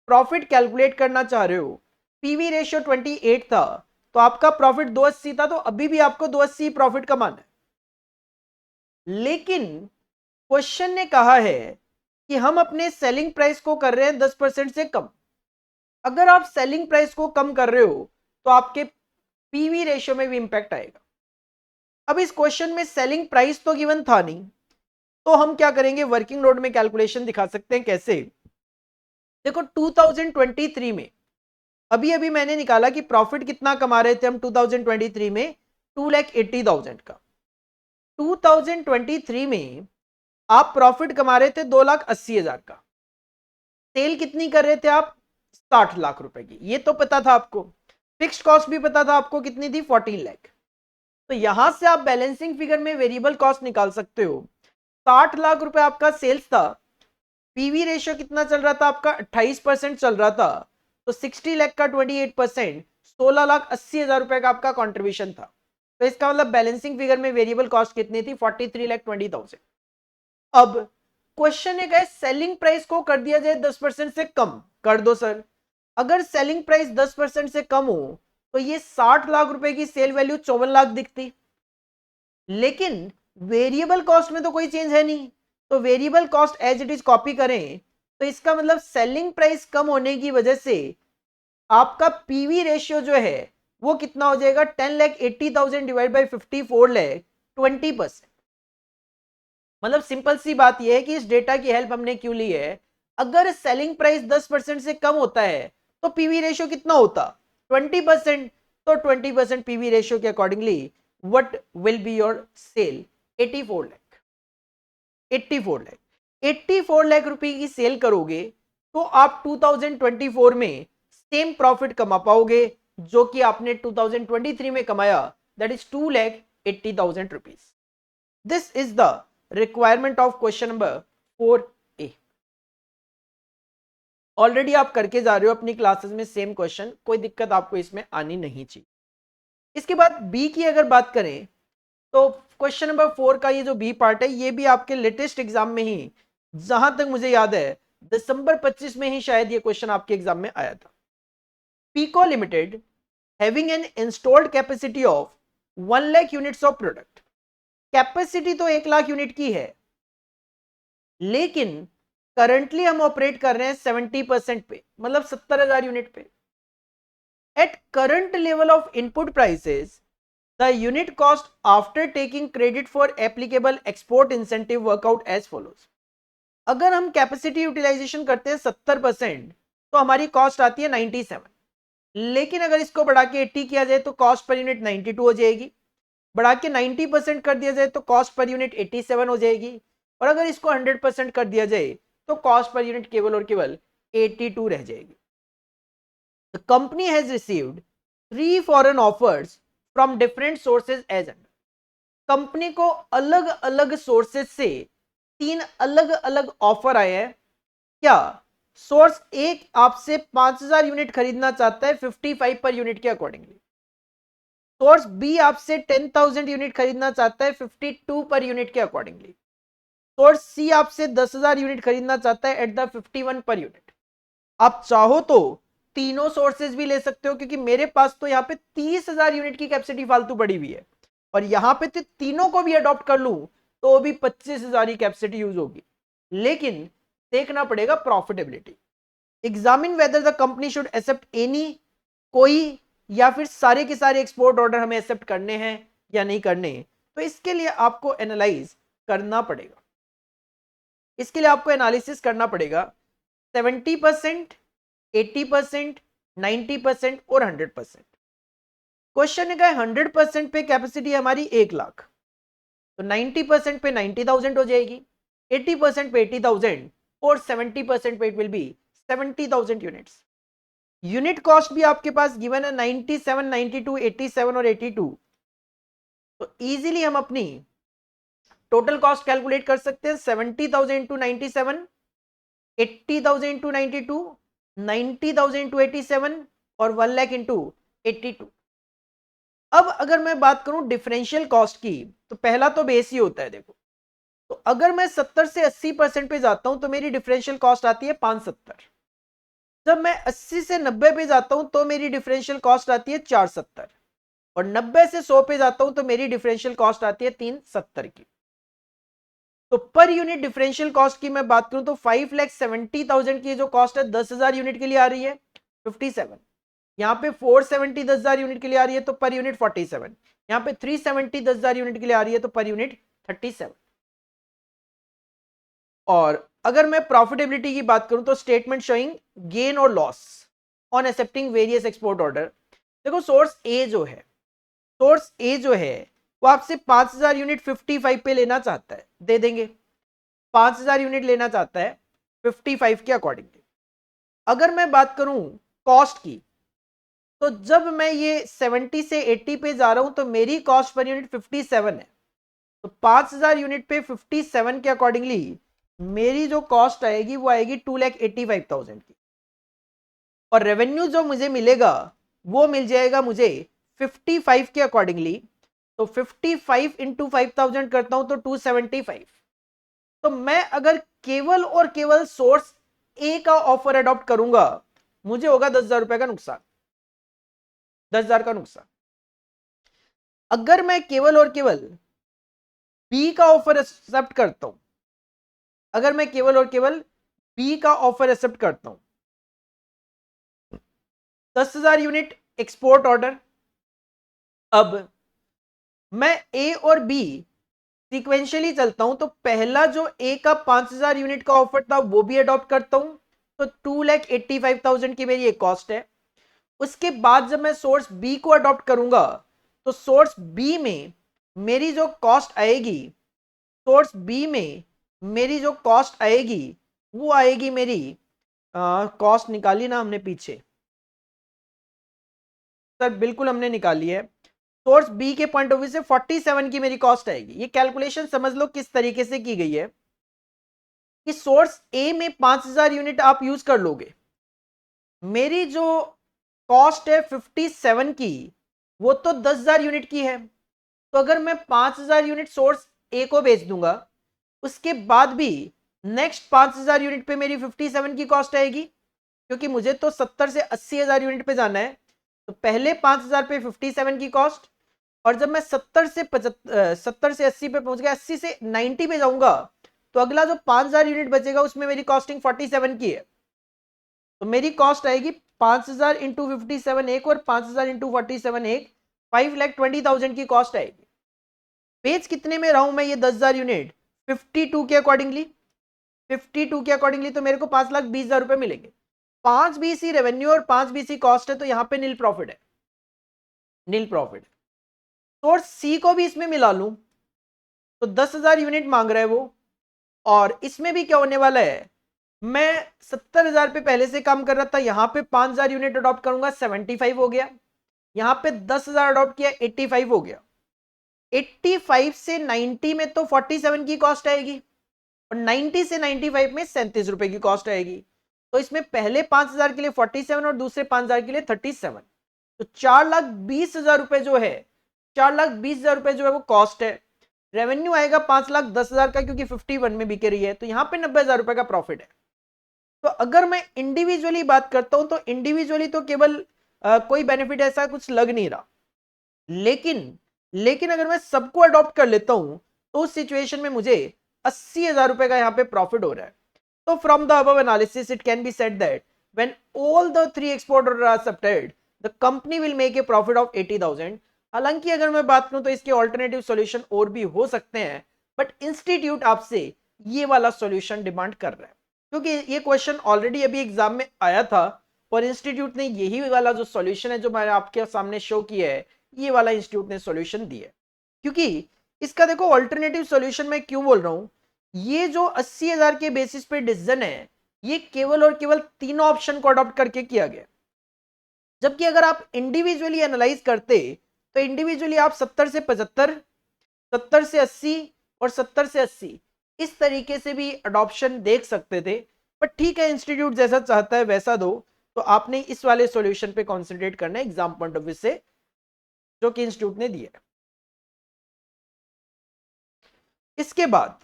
Speaker 1: प्रॉफिट कैलकुलेट करना चाह रहे हो, पीवी रेशियो 28 था, तो आपका प्रॉफिट 280 था, तो अभी भी आपको 280 प्रॉफिट कमाना है। लेकिन क्वेश्चन ने कहा है कि हम अपने सेलिंग प्राइस को कर रहे हैं 10% से कम। अगर आप सेलिंग प्राइस को कम कर रहे हो तो आपके पीवी रेशियो में भी इंपैक्ट आएगा। अब इस क्वेश्चन में सेलिंग प्राइस तो गिवन था नहीं, तो हम क्या करेंगे, वर्किंग नोट में कैलकुलेशन दिखा सकते हैं। कैसे, देखो 2023 में अभी अभी मैंने निकाला कि प्रॉफिट कितना कमा रहे थे हम 2023 में, 2,80,000 का। 2023 में आप प्रॉफिट कमा रहे थे 2,80,000 का, सेल कितनी कर रहे थे आप, 60 लाख रुपए की, ये तो पता था आपको। फिक्स्ड कॉस्ट भी पता था आपको कितनी थी, 14 लाख। तो यहां से आप बैलेंसिंग फिगर में वेरिएबल कॉस्ट निकाल सकते हो। 60 लाख रुपए आपका सेल्स था, पीवी रेशियो कितना चल रहा था आपका, 28% चल रहा था, तो 60 लाख का 28%, 16,80,000 रुपए का आपका कॉन्ट्रीब्यूशन था। तो इसका मतलब बैलेंसिंग फिगर में वेरिएबल कॉस्ट कितनी थी? 43,20,000। अब क्वेश्चन है सेलिंग प्राइस को कर दिया जाए 10% से कम, कर दो सर। अगर सेलिंग प्राइस 10% से कम हो तो ये 60 लाख रुपए की सेल वैल्यू 54 लाख दिखती, लेकिन वेरिएबल कॉस्ट में तो कोई चेंज है नहीं, तो variable cost as it is copy करें तो इसका मतलब सेलिंग प्राइस कम होने की वजह से आपका पीवी रेशियो जो है वो कितना हो जाएगा? 10,80,000 डिवाइड बाई 54 लाख, 20%। मतलब सिंपल सी बात यह है कि इस डेटा की हेल्प हमने क्यों ली है, अगर सेलिंग प्राइस 10% से कम होता है तो पीवी रेशियो कितना होता? 20%। तो 20% पीवी रेशियो के accordingly what will be your sale? 84 lakh. 84 lakh, 84 lakh रुपए की सेल करोगे तो आप 2024 में सेम प्रॉफिट कमा पाओगे जो कि आपने 2023 में कमाया, that is 2,80,000 rupees. This is the requirement of question number 4A। Already आप करके जा रहे हो अपनी क्लासेस में सेम क्वेश्चन, कोई दिक्कत आपको इसमें आनी नहीं चाहिए। इसके बाद बी की अगर बात करें तो क्वेश्चन नंबर 4 का ये जो बी पार्ट है ये भी आपके लेटेस्ट एग्जाम में ही, जहां तक मुझे याद है दिसंबर 25 में ही शायद ये क्वेश्चन आपके एग्जाम में आया था। Pico limited having an installed capacity of 1 lakh units of product. Capacity तो 1 लाख यूनिट की है, लेकिन करंटली हम ऑपरेट कर रहे हैं 70% पे, मतलब 70,000 यूनिट पे। At current level of input prices the unit cost after taking credit for applicable export incentive work out as follows. अगर हम कैपेसिटी यूटिलाइजेशन करते हैं 70% तो हमारी कॉस्ट आती है 97, लेकिन अगर इसको बढ़ा के 80 किया जाए तो कॉस्ट पर यूनिट 92 हो जाएगी, बढ़ा के 90% कर दिया जाए तो कॉस्ट पर यूनिट 87 हो जाएगी, और अगर इसको 100% कर दिया जाए तो कॉस्ट पर यूनिट केवल और केवल 82 रह जाएगी। The company has received 3 foreign offers from different sources as under. Company को अलग अलग सोर्सेज से 3 अलग अलग ऑफर आए हैं। क्या? सोर्स एक आपसे 5,000 यूनिट खरीदना चाहता है 55 पर यूनिट के अकॉर्डिंगली। सोर्स बी आपसे 10,000 यूनिट खरीदना चाहता है 52 पर यूनिट के अकॉर्डिंगली। सोर्स सी आपसे 10,000 यूनिट खरीदना चाहता है एट द 51 पर यूनिट। आप चाहो तो तीनों सोर्सेज भी ले सकते हो, क्योंकि मेरे पास तो यहाँ पे 30,000 यूनिट की कैपेसिटी फालतू पड़ी हुई है, और यहाँ पे तो तीनों को भी अडॉप्ट कर लूं तो भी 25,000 की कैपेसिटी यूज होगी, लेकिन देखना पड़ेगा profitability. Examine whether the company should accept any, कोई या फिर सारे के सारे एक्सपोर्ट ऑर्डर हमें एक्सेप्ट करने हैं या नहीं करने। तो इसके लिए आपको एनालाइज करना पड़ेगा, इसके लिए आपको एनालिसिस करना पड़ेगा 70%, 80%, 90% और 100%। क्वेश्चन है 100% पे कैपेसिटी हमारी 1 लाख, तो 90% पे 90,000 हो जाएगी, 80% पे 80,000 और 70% पे it will be 70,000 units. Unit cost भी आपके पास गिवन है 97, 92, 87 और 82। तो इजीली हम अपनी टोटल कॉस्ट कैलकुलेट कर सकते हैं 70,000 इंटू 97, 80,000 इंटू 92, 90,000 इंटू 87 और 1 लाख इंटू 82। अब अगर मैं बात करूं डिफरेंशियल कॉस्ट की तो पहला तो बेस ही होता है। देखो, तो अगर मैं 70 से 80% पे जाता हूं तो मेरी डिफरेंशियल कॉस्ट आती है 570। जब मैं 80 से 90 पे जाता हूं तो मेरी डिफरेंशियल कॉस्ट आती है 470, और 90 से 100 पे जाता हूं तो मेरी डिफरेंशियल कॉस्ट आती है 370 की। तो पर यूनिट डिफरेंशियल कॉस्ट की मैं बात करूं तो 5,70,000 की जो कॉस्ट है 10,000 यूनिट के लिए आ रही है 57, यहाँ पे 470 10,000 यूनिट के लिए आ रही है तो पर यूनिट 47, यहाँ पे 370 10,000 यूनिट के लिए आ रही है तो पर यूनिट 37। और अगर मैं प्रॉफिटेबिलिटी की बात करूं तो स्टेटमेंट शोइंग गेन और loss on accepting various export order. देखो, सोर्स ए जो है वो आपसे 5,000 यूनिट 55 पे लेना चाहता है, दे देंगे। 5,000 यूनिट लेना चाहता है 55 के अकॉर्डिंगली। अगर मैं बात करूं कॉस्ट की, तो जब मैं ये 70 से 80 पे जा रहा हूं तो मेरी कॉस्ट पर यूनिट 57 है, तो 5,000 यूनिट पे 57 के अकॉर्डिंगली मेरी जो कॉस्ट आएगी वो आएगी 2,85,000 की, और रेवेन्यू जो मुझे मिलेगा वो मिल जाएगा मुझे 55 के अकॉर्डिंगली तो 55 इंटू 5000 करता हूं तो 275। तो मैं अगर केवल और केवल सोर्स ए का ऑफर अडॉप्ट करूंगा, मुझे होगा 10,000 रुपए का नुकसान, 10,000 का नुकसान। अगर मैं केवल और केवल बी का ऑफर एक्सेप्ट करता हूं, अगर मैं केवल और केवल बी का ऑफर एक्सेप्ट करता हूं, 10,000 यूनिट एक्सपोर्ट ऑर्डर। अब मैं ए और बी सीक्वेंशियली चलता हूं, तो पहला जो ए का 5,000 यूनिट का ऑफर था वो भी अडॉप्ट करता हूं, तो 2,85,000 की मेरी एक कॉस्ट है। उसके बाद जब मैं सोर्स बी को अडॉप्ट करूंगा, तो सोर्स बी में मेरी जो कॉस्ट आएगी, सोर्स बी में मेरी जो कॉस्ट आएगी वो आएगी मेरी, कॉस्ट निकाली ना हमने पीछे, सर बिल्कुल हमने निकाली है। सोर्स बी के पॉइंट ऑफ व्यू से 47 की मेरी कॉस्ट आएगी। ये कैलकुलेशन समझ लो किस तरीके से की गई है कि सोर्स ए में 5,000 यूनिट आप यूज कर लोगे, मेरी जो कॉस्ट है 57 की, वो तो 10,000 यूनिट की है। तो अगर मैं 5,000 यूनिट सोर्स ए को बेच दूंगा, उसके बाद भी नेक्स्ट 5,000 यूनिट पे मेरी 57 की कॉस्ट आएगी, क्योंकि मुझे तो 70 से 80,000 यूनिट पे जाना है। तो पहले 5,000 पे 57 की कॉस्ट, और जब मैं 70 से 80 पे पहुंच गया, 80 से 90 पे जाऊंगा, तो अगला जो 5,000 यूनिट बचेगा उसमें मेरी कॉस्टिंग 47 की है। तो मेरी कॉस्ट आएगी 5,000 इंटू 57 एक, और 5,000 इंटू 47 एक, 5,20,000 की कॉस्ट आएगी। बेच कितने में रहा हूं मैं ये 10,000 यूनिट? 52 के अकॉर्डिंगली, 52 के अकॉर्डिंगली, तो मेरे को 5,20,000 रुपए मिलेंगे। 5 बीसी रेवेन्यू और 5 बीसी कॉस्ट है, तो यहां पे नील प्रॉफिट है, नील प्रॉफिट। सोर्स सी को भी इसमें मिला लूं तो 10,000 यूनिट मांग रहा है वो, और इसमें भी क्या होने वाला है, मैं 70,000 पे पहले से काम कर रहा था, यहां पे 5,000 यूनिट अडॉप्ट करूंगा, 75 हो गया। यहां पे 10,000 अडॉप्ट किया, 85 हो गया। 85 से 90 में तो 47 की कॉस्ट आएगी, और 90 से 95 में 37 रुपए की कॉस्ट आएगी। तो इसमें पहले 5,000 के लिए 47 और दूसरे 5,000 के लिए 37, तो 4,20,000 रुपए जो है, 4,20,000 रुपए जो है वो कॉस्ट है। रेवेन्यू आएगा 5,10,000 का, क्योंकि 51 में बिक रही है, तो यहां पे 90,000 रुपए का प्रॉफिट है। तो अगर मैं इंडिविजुअली बात करता हूं, तो इंडिविजुअली तो केवल कोई बेनिफिट ऐसा कुछ लग नहीं रहा, लेकिन अगर मैं सबको अडॉप्ट कर लेता हूं, तो उस सिचुएशन में मुझे 80,000 रुपए का यहां पे प्रॉफिट हो रहा है। तो from the above analysis it can be said that when all the 3 export order are accepted, the company will make a profit of 80,000। हालांकि अगर मैं बात करूं तो इसके ऑल्टरनेटिव सॉल्यूशन और भी हो सकते हैं, बट इंस्टीट्यूट आपसे ये वाला सॉल्यूशन डिमांड कर रहा है, क्योंकि ये क्वेश्चन ऑलरेडी अभी एग्जाम में आया था, और इंस्टीट्यूट ने यही वाला जो सॉल्यूशन है जो मैंने आपके सामने शो किया है, ये वाला इंस्टीट्यूट ने सॉल्यूशन दिया। क्योंकि इसका देखो ऑल्टरनेटिव सॉल्यूशन मैं क्यों बोल रहा हूं, ये जो 80,000 के बेसिस पे डिसीजन है, ये केवल और केवल तीनों ऑप्शन को अडॉप्ट करके किया गया। जबकि अगर आप इंडिविजुअली एनालाइज करते, तो इंडिविजुअली आप 70 से 75, 70 से 80 और 70 से 80 इस तरीके से भी अडॉप्शन देख सकते थे। पर ठीक है, इंस्टीट्यूट जैसा चाहता है वैसा दो, तो आपने इस वाले सॉल्यूशन पे कंसंट्रेट करना है एग्जाम पॉइंट ऑफ व्यू से, जो कि इंस्टीट्यूट ने दिया है। इसके बाद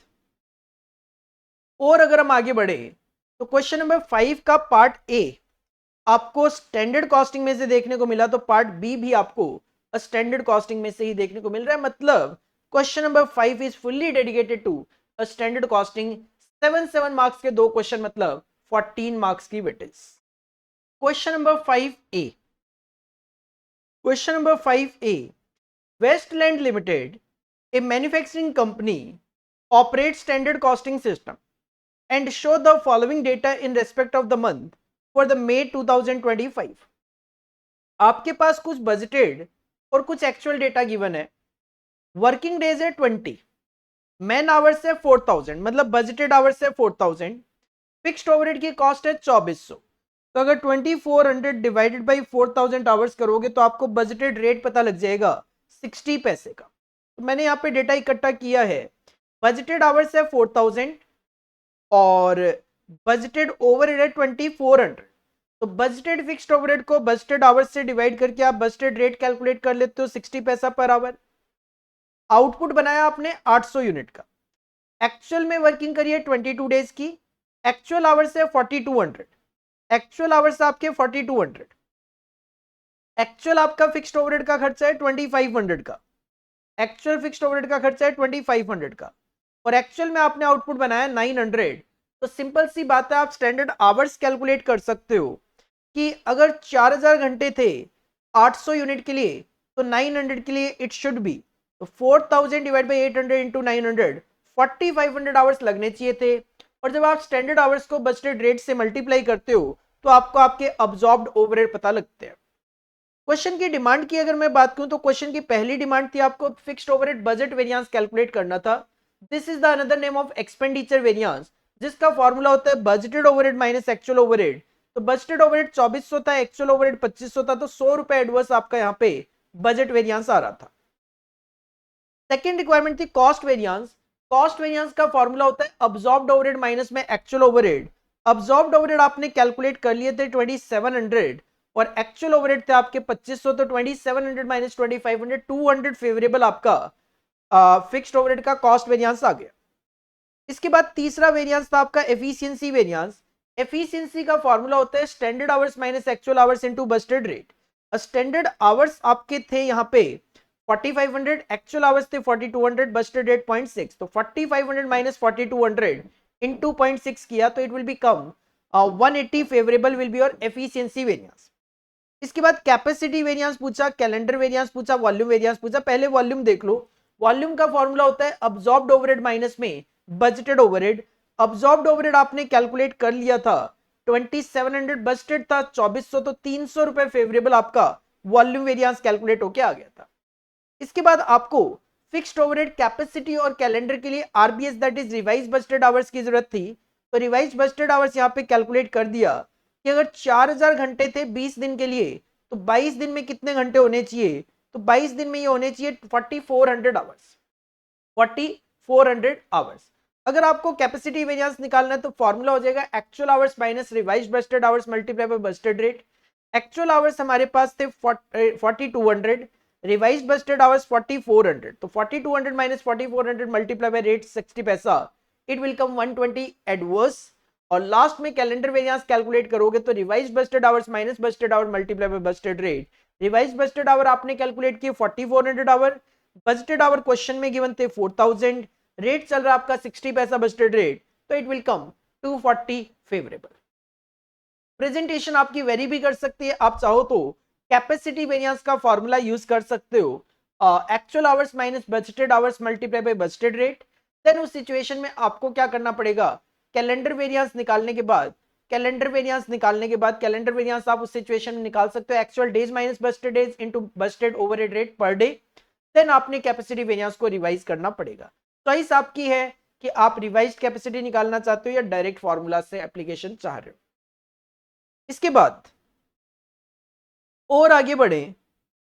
Speaker 1: और अगर हम आगे बढ़े, तो क्वेश्चन नंबर 5 का पार्ट ए आपको स्टैंडर्ड कॉस्टिंग में से देखने को मिला, तो पार्ट बी भी आपको स्टैंडर्ड कॉस्टिंग में से ही देखने को मिल रहा है। मतलब question number 5 is fully dedicated to standard costing. 7 marks के दो क्वेश्चन, मतलब 14 मार्क्स की weightage. Question number 5A, question number 5A, Westland limited, a manufacturing company, operates standard costing system and show the following data in respect of the month for the May 2025। आपके पास कुछ budgeted और कुछ actual data given है। Working days है 20, man hours है 4,000, मतलब budgeted hours है 4,000, fixed overhead की कॉस्ट है 2,400। तो अगर 2400 डिवाइडेड बाई 4,000 आवर्स करोगे, तो आपको बजटेड रेट पता लग जाएगा 60 पैसे का। तो मैंने यहाँ पे डेटा इकट्ठा किया है। बजटेड आवर्स है 4,000 और बजटेड ओवरहेड है 2400। तो बजटेड फिक्स्ड ओवरहेड को बजटेड आवर्स से डिवाइड करके आप बजटेड रेट कैलकुलेट कर लेते हो, 60 पैसा पर आवर। आउटपुट बनाया आपने 800 यूनिट का, एक्चुअल में वर्किंग करिए 22 डेज की, एक्चुअल आवर्स है 4200, एक्चुअल आवर्स आपके 4200, एक्चुअल आपका फिक्स्ड ओवरहेड का खर्चा है 2500 का, एक्चुअल फिक्स्ड ओवरहेड का खर्चा है 2500 का, और एक्चुअल में आपने आउटपुट बनाया 900। तो सिंपल सी बात है, आप स्टैंडर्ड आवर्स कैलकुलेट कर सकते हो कि अगर 4000 घंटे थे 800 यूनिट के लिए, तो 900 के लिए इट शुड बी, तो 4000 डिवाइड बाई 800 इंटू 900, 4500 आवर्स लगने चाहिए थे। और जब आप स्टैंडर्ड आवर्स को बजटेड रेट से मल्टीप्लाई करते हो तो आपको आपके अब्जॉर्ब्ड ओवरहेड पता लगते हैं। क्वेश्चन की डिमांड की अगर मैं बात करूं तो क्वेश्चन की पहली डिमांड थी आपको fixed overhead budget variance calculate करना था। This is the another name of expenditure variance, जिसका फॉर्मूला होता है budgeted overhead minus actual overhead. तो बजटेड ओवरहेड 2400 था, एक्चुअल ओवरहेड 2500 था, तो 100 रुपए एडवर्स आपका यहाँ पे बजट वेरिएंस आ रहा था। सेकेंड रिक्वायरमेंट थी कॉस्ट वेरिएंस। कॉस्ट वेरिएंस का फॉर्मूला होता है अब्सॉर्ब्ड ओवरहेड माइनस में एक्चुअल ओवरहेड। अब्सॉर्ब्ड ओवरहेड आपने कैलकुलेट कर लिए थे 2700 और एक्चुअल ओवरहेड थे आपके 2500, तो 2700 माइनस 2500, 200 फेवरेबल आपका फिक्स्ड ओवरहेड का कॉस्ट वेरिएंस आ गया। इसके बाद तीसरा वेरिएंस था आपका एफिशिएंसी वेरिएंस। एफिशिएंसी का फॉर्मूला होता है standard hours minus actual hours into budgeted rate. Standard hours आपके थे यहाँ पे 4500, एक्चुअल आवर्स थे 4200, बजटेड रेट 0.6, तो 4500 माइनस 4200 इनटू 0.6 किया तो it will become 180 favourable will be your efficiency variance. इसके बाद कैपेसिटी वेरिएंस पूछा, कैलेंडर वेरिएंस पूछा, वॉल्यूम वेरिएंस पूछा। पहले वॉल्यूम देख लो। वॉल्यूम का फॉर्मूला होता है अब्सॉर्ब्ड ओवरहेड माइनस में बजटेड ओवरहेड। अब्सॉर्ब्ड ओवरहेड आपने कैलकुलेट कर लिया था 2700, बजटेड था 2400, तो 300 रुपए फेवरेबल आपका वॉल्यूम वेरिएंस कैलकुलेट होके आ गया था। इसके बाद आपको फिक्स्ड ओवरहेड, कैपेसिटी और कैलेंडर के लिए RBS that is revise budgeted hours की जरूरत थी। तो रिवाइज बजटेड आवर्स यहाँ पे कैलकुलेट कर दिया कि अगर 4000 घंटे थे 20 दिन के लिए, तो 22 दिन में कितने घंटे होने चाहिए, तो 22 दिन में ये होने चाहिए 4400 आवर्स, 4400 आवर्स। अगर आपको कैपेसिटी वेरिएंस निकालना है तो फॉर्मूला हो जाएगा actual hours minus revise budgeted hours multiply by budgeted rate. Actual hours हमारे पास थे 4200, रिवाइज बजटेड आवर्स 4400, तो 4200 minus 4400 multiply by rate 60 paisa, it will come 120 adverse. और लास्ट में कैलेंडर वेरिएंस कैलकुलेट करोगे तो revise budgeted hours minus budgeted hour multiply by budgeted rate. Revise budgeted hour आपने calculate किए 4400 hour, budgeted hour question में given थे 4000, rate चल रहा आपका 60 पैसा बजटेड रेट, तो it will come 240 favourable. Presentation आपकी वेरी भी कर सकती है, आप चाहो तो कैपेसिटी वेरिएंस का फॉर्मूला यूज कर सकते हो, actual hours minus budgeted hours multiply by budgeted rate. Then उस सिचुएशन में आपको क्या करना पड़ेगा, कैलेंडर वेरिएंस निकालने के बाद, कैलेंडर वेरिएंस आप उस सिचुएशन में निकाल सकते हो actual days minus budgeted days into budgeted overhead rate per day. Then आपने कैपेसिटी वेरिएंस को रिवाइज करना पड़ेगा। चॉइस आपकी है कि आप रिवाइज्ड कैपेसिटी निकालना चाहते हो या डायरेक्ट फॉर्मूला से एप्लीकेशन चाह रहे हो। इसके बाद और आगे बढ़े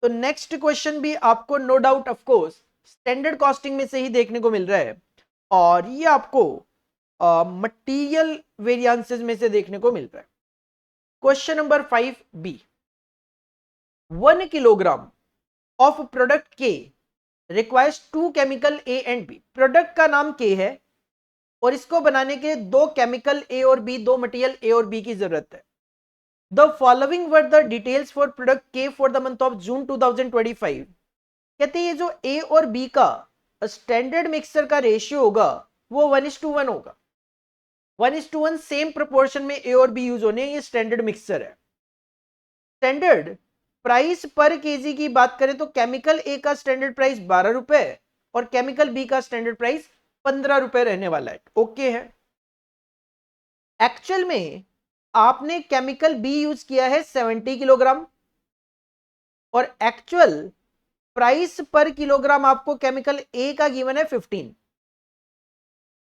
Speaker 1: तो नेक्स्ट क्वेश्चन भी आपको no doubt of course standard costing में से ही देखने को मिल रहा है, और ये आपको मटेरियल वेरिएंसेस में से देखने को मिल रहा है। Question number 5B, 1 kilogram of product के requires 2 chemical A and B। Product का नाम K है और इसको बनाने के 2 केमिकल A और B, 2 मटेरियल A और B की जरूरत है। The following were the details for product K for the month of June 2025। कहते हैं ये जो A और B का स्टैंडर्ड मिक्सचर का रेशियो होगा वो 1:1 होगा। 1:1 सेम प्रोपोर्शन में A और B यूज होने, ये स्टैंडर्ड मिक्सचर है। स्टैंडर्ड प्राइस पर केजी की बात करें तो केमिकल A का स्टैंडर्ड प्राइस 12 रुपए और केमिकल B का स्टैंडर्ड प्राइस 15 रुपए रहने वाला है। ओके है। एक्चुअल में आपने केमिकल बी यूज किया है 70 किलोग्राम और एक्चुअल प्राइस पर किलोग्राम आपको केमिकल ए का गिवन है 15।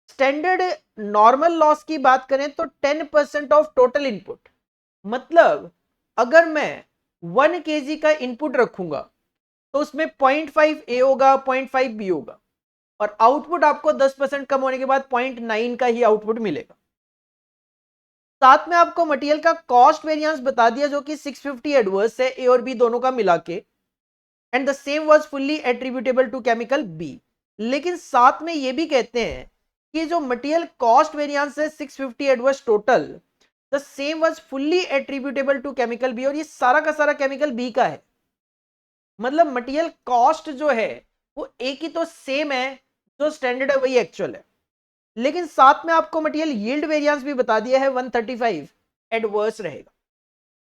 Speaker 1: स्टैंडर्ड नॉर्मल लॉस की बात करें तो 10% ऑफ टोटल इनपुट, मतलब अगर मैं 1 kg का इनपुट रखूंगा तो उसमें 0.5 ए होगा, 0.5 बी होगा, और आउटपुट आपको 10% कम होने के बाद 0.9 का ही आउटपुट मिलेगा। साथ में आपको मटेरियल का कॉस्ट वेरिएंस बता दिया जो कि 650 एडवर्स है ए और बी दोनों का मिला के। And the same was fully attributable to chemical B. लेकिन साथ में ये भी कहते हैं कि जो मटेरियल कॉस्ट वेरिएंस है 650 adverse total, the same was fully attributable to chemical B, और ये सारा का सारा केमिकल बी का है। मतलब मटेरियल कॉस्ट जो है वो एक ही तो सेम है, जो स्टैंडर्ड है वही एक्चुअल है, लेकिन साथ में आपको मटेरियल यील्ड वेरिएंस भी बता दिया है 135 एडवर्स रहेगा।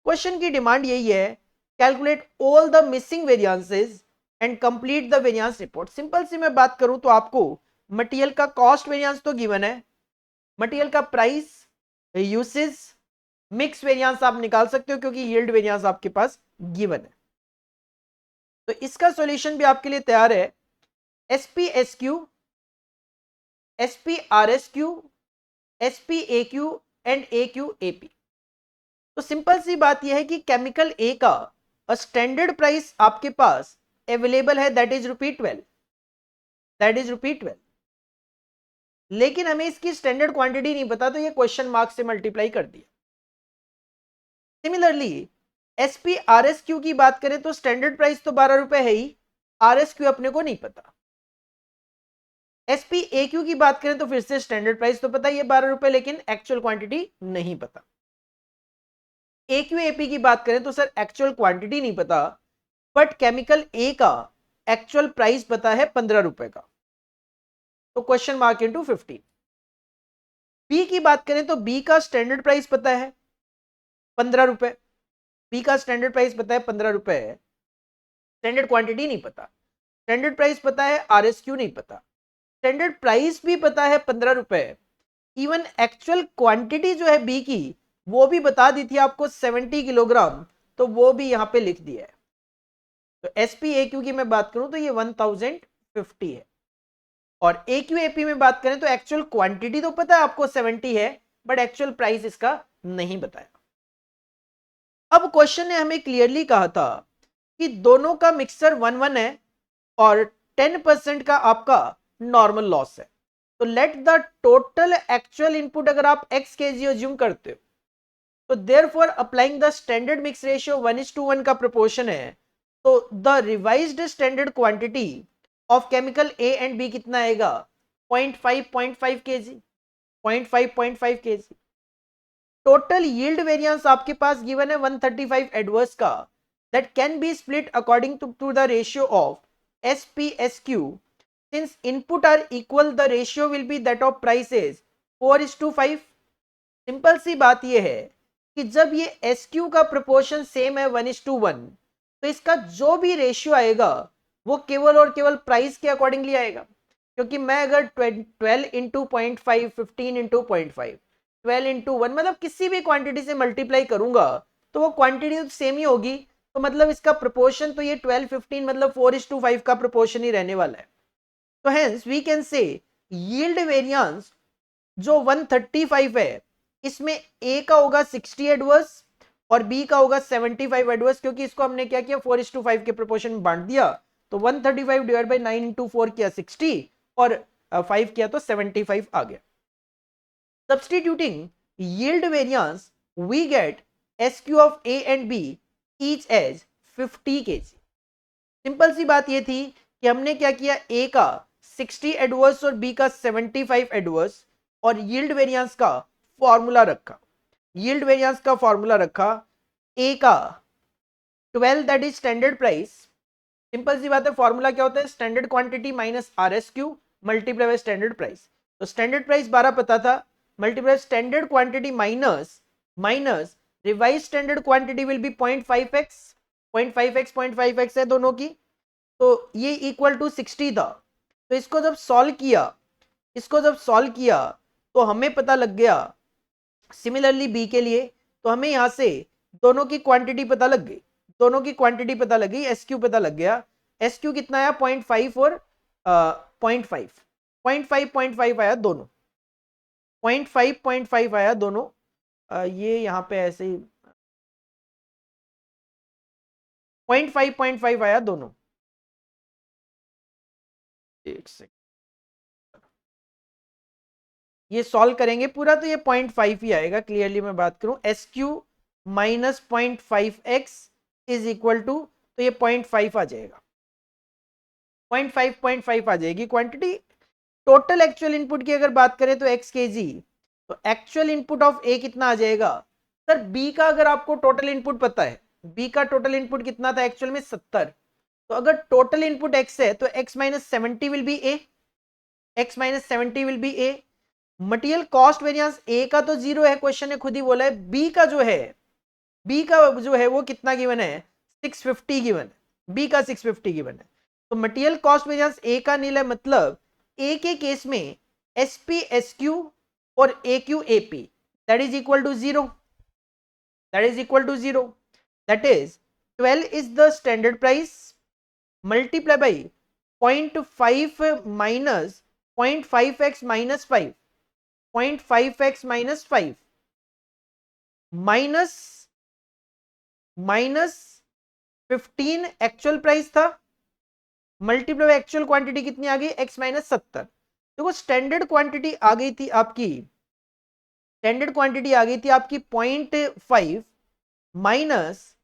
Speaker 1: क्वेश्चन की डिमांड यही है, calculate all the missing variances and complete the variance report. Simple सी मैं बात करूं तो आपको मटेरियल का कॉस्ट वेरिएंस तो गिवन है, मटेरियल का प्राइस, यूसेज, मिक्स वेरिएंस आप निकाल सकते हो क्योंकि यील्ड वेरिएंस आपके पास गिवन है। तो इसका सॉल्यूशन भी आपके लिए तैयार है, SPSQ, SPRSQ, SPAQ and AQAP। तो सिंपल सी बात यह है कि केमिकल ए का स्टैंडर्ड प्राइस आपके पास अवेलेबल है, दैट इज ₹12, दैट इज ₹12, लेकिन हमें इसकी स्टैंडर्ड क्वांटिटी नहीं पता, तो ये क्वेश्चन मार्क से मल्टीप्लाई कर दिया। सिमिलरली SPRSQ की बात करें तो स्टैंडर्ड प्राइस तो ₹12 है ही, RSQ अपने को नहीं पता। SPAQ की बात करें तो फिर से स्टैंडर्ड प्राइस तो पता ही है ₹12, लेकिन एक्चुअल क्वांटिटी नहीं पता। AQAP की बात करें तो सर एक्चुअल क्वांटिटी नहीं पता, बट केमिकल ए का एक्चुअल प्राइस पता है ₹15 का, तो क्वेश्चन मार्क इनटू 15। बी की बात करें तो बी का स्टैंडर्ड प्राइस पता है ₹15, बी का स्टैंडर्ड प्राइस पता है ₹15, स्टैंडर्ड क्वांटिटी नहीं पता। स्टैंडर्ड प्राइस पता है, RSQ नहीं पता। स्टैंडर्ड प्राइस भी पता है ₹15, इवन एक्चुअल क्वांटिटी जो है बी की वो भी बता दी थी आपको 70 किलोग्राम, तो वो भी यहां पे लिख दिया है। तो SPAQ की मैं बात करूं तो ये 1050 है, और AQAP में बात करें तो एक्चुअल क्वांटिटी तो पता है आपको 70 है, बट एक्चुअल प्राइस इसका नहीं बताया। अब क्वेश्चन ने हमें क्लियरली कहा था कि दोनों का मिक्सचर 1-1 है और 10% का आपका नॉर्मल लॉस है। तो let the total actual input अगर आप x kg अज्यूम करते हो, तो therefore applying the standard mix ratio 1:1 का प्रोपोर्शन है, तो the revised standard quantity of chemical A and B कितना आएगा, 0.5 kg, 0.5 kg। Total yield variance आपके पास गिवन है 135 एडवर्स का, that can be split according to the ratio of SPSQ। Since input are equal, the ratio will be that of prices 4:5। Simple सी बात यह है कि जब ये SQ का प्रोपोर्शन सेम है 1:1, तो इसका जो भी रेशियो आएगा वो केवल और केवल प्राइस के अकॉर्डिंगली आएगा, क्योंकि मैं अगर 12 इंटू 0.5, 15 इंटू 0.5, 12 इंटू 1, मतलब किसी भी क्वांटिटी से मल्टीप्लाई करूंगा तो वो क्वांटिटी तो सेम ही होगी, तो मतलब इसका प्रोपोर्शन तो ये 12, 15 मतलब 4:5 का प्रोपोर्शन ही रहने वाला है। तो hence we can say yield variance जो 135 है, इसमें ए का होगा 60 एडवर्स और बी का होगा 75 एडवर्स, क्योंकि इसको हमने क्या किया 4:5 के प्रोपोर्शन में बांट दिया, तो 135 डिवाइड बाई 9 इंटू 4 किया 60 और 5 किया तो 75 आ गया। Substituting yield variance, we get SQ of A and B each as 50 kg। Simple सी बात ये थी कि हमने क्या किया, A का 60 एडवर्स और B का 75 एडवर्स, और यील्ड वेरिएंस का फॉर्मूला रखा। यील्ड वेरिएंस का फॉर्मूला रखा, A का 12 that is standard price. Simple सी बात है, फॉर्मूला क्या होता है, standard quantity minus RSQ multiply by standard price. तो स्टैंडर्ड प्राइस 12 पता था, multiply standard quantity minus revise standard quantity will be 0.5x, 0.5x है दोनों की, तो ये इक्वल टू 60 था। तो इसको जब सॉल्व किया तो हमें पता लग गया, सिमिलरली बी के लिए, तो हमें यहां से दोनों की क्वांटिटी पता लग गई, SQ पता लग गया। SQ कितना आया, 0.5 और 0.5 आया दोनों, 0.5 आया दोनों। ये यहां पे ऐसे ही 0.5 आया दोनों। एक सेकंड, ये सॉल्व करेंगे पूरा तो ये 0.5 ही आएगा। क्लियरली मैं बात करूं, SQ minus 0.5x is equal to, तो ये 0.5 आ जाएगा। 0.5 आ जाएगी क्वांटिटी। टोटल एक्चुअल इनपुट की अगर बात करें तो x kg, तो एक्चुअल इनपुट ऑफ ए कितना आ जाएगा सर? बी का अगर आपको टोटल इनपुट पता है, बी का टोटल इनपुट कितना था एक्चुअल में 70, तो अगर टोटल इनपुट x है तो x minus 70 will be A, x minus 70 will be A. Material cost variance A का तो जीरो है, क्वेश्चन ने खुद ही बोला है। बी का जो है, बी का जो है वो कितना गिवन है? 650 गिवन है, बी का 650 गिवन है। तो मटेरियल कॉस्ट वेरिएंस ए का नील है, मतलब ए के केस में एस पी एस क्यू और A Q A P that is equal to zero, that is equal to zero. That is 12 is the standard price multiply by 0.5 minus 0.5x minus 5, 0.5x minus 5 minus 15 actual price था, multiply actual quantity कितनी आ गई? x minus 70। देखो standard quantity आ गई थी आपकी, standard quantity आ गई थी आपकी 0.5 माइनस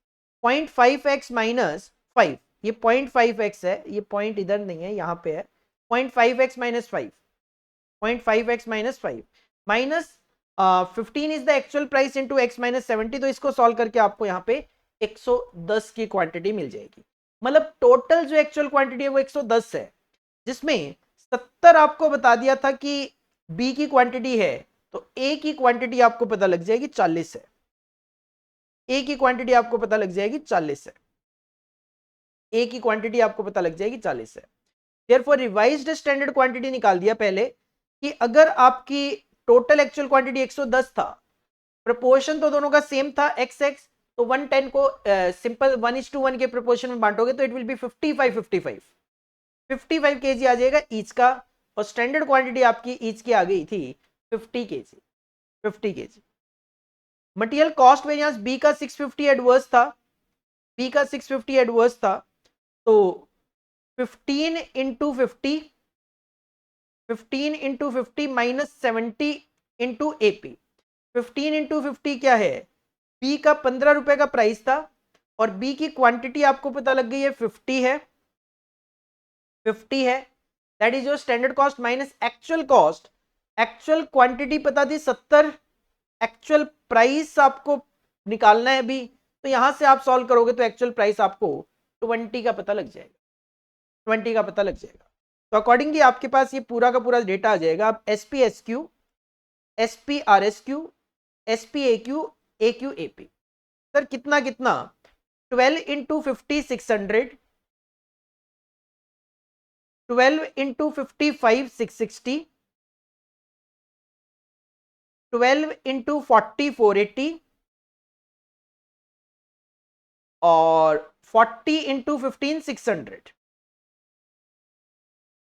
Speaker 1: 0.5x माइनस 5, ये 0.5x है, ये पॉइंट इधर नहीं है, यहां पे है 0.5x minus 5, 0.5x minus 5 minus 15 is the actual price into x minus 70। तो इसको सॉल्व करके आपको यहाँ पे 110 की क्वांटिटी मिल जाएगी। मतलब टोटल जो एक्चुअल क्वांटिटी है वो 110 है, जिसमें 70 आपको बता दिया था कि बी की क्वांटिटी है, तो ए की क्वांटिटी आपको पता लग जाएगी 40 है, ए की क्वांटिटी आपको पता लग जाएगी 40 है, ए की क्वांटिटी आपको पता लग जाएगी 40 है। देयरफॉर रिवाइज्ड स्टैंडर्ड क्वांटिटी निकाल दिया पहले कि अगर आपकी टोटल एक्चुअल क्वांटिटी 110 था, प्रोपोर्शन तो दोनों का सेम था x x, तो 110 को सिंपल 1:1 के प्रोपोर्शन में बांटोगे तो इट विल बी 55 केजी आ जाएगा ईच का, और स्टैंडर्ड क्वांटिटी आपकी ईच की आ गई थी 50 kg, 50 kg. Material cost variance B का 650 एडवर्स था, बी का 650 एडवर्स था, तो 15 into 50, 15 into 50 minus 70 into AP. 15 into 50 क्या है? बी का 15 रुपए का प्राइस था, और बी की क्वांटिटी आपको पता लग गई है 50 है, 50 है, that is your standard cost minus actual cost. Actual quantity पता थी 70, एक्चुअल प्राइस आपको निकालना है अभी, तो यहां से आप सॉल्व करोगे तो एक्चुअल प्राइस आपको 20 का पता लग जाएगा, 20 का पता लग जाएगा। तो अकॉर्डिंगली आपके पास ये पूरा का पूरा डेटा आ जाएगा। आप S P S Q, S P R S Q, S P A Q A P, sir कितना कितना? 12 इंटू 50 600, 12 इंटू 55 660, 12 इंटू 40 480, और 40 इंटू 15 600।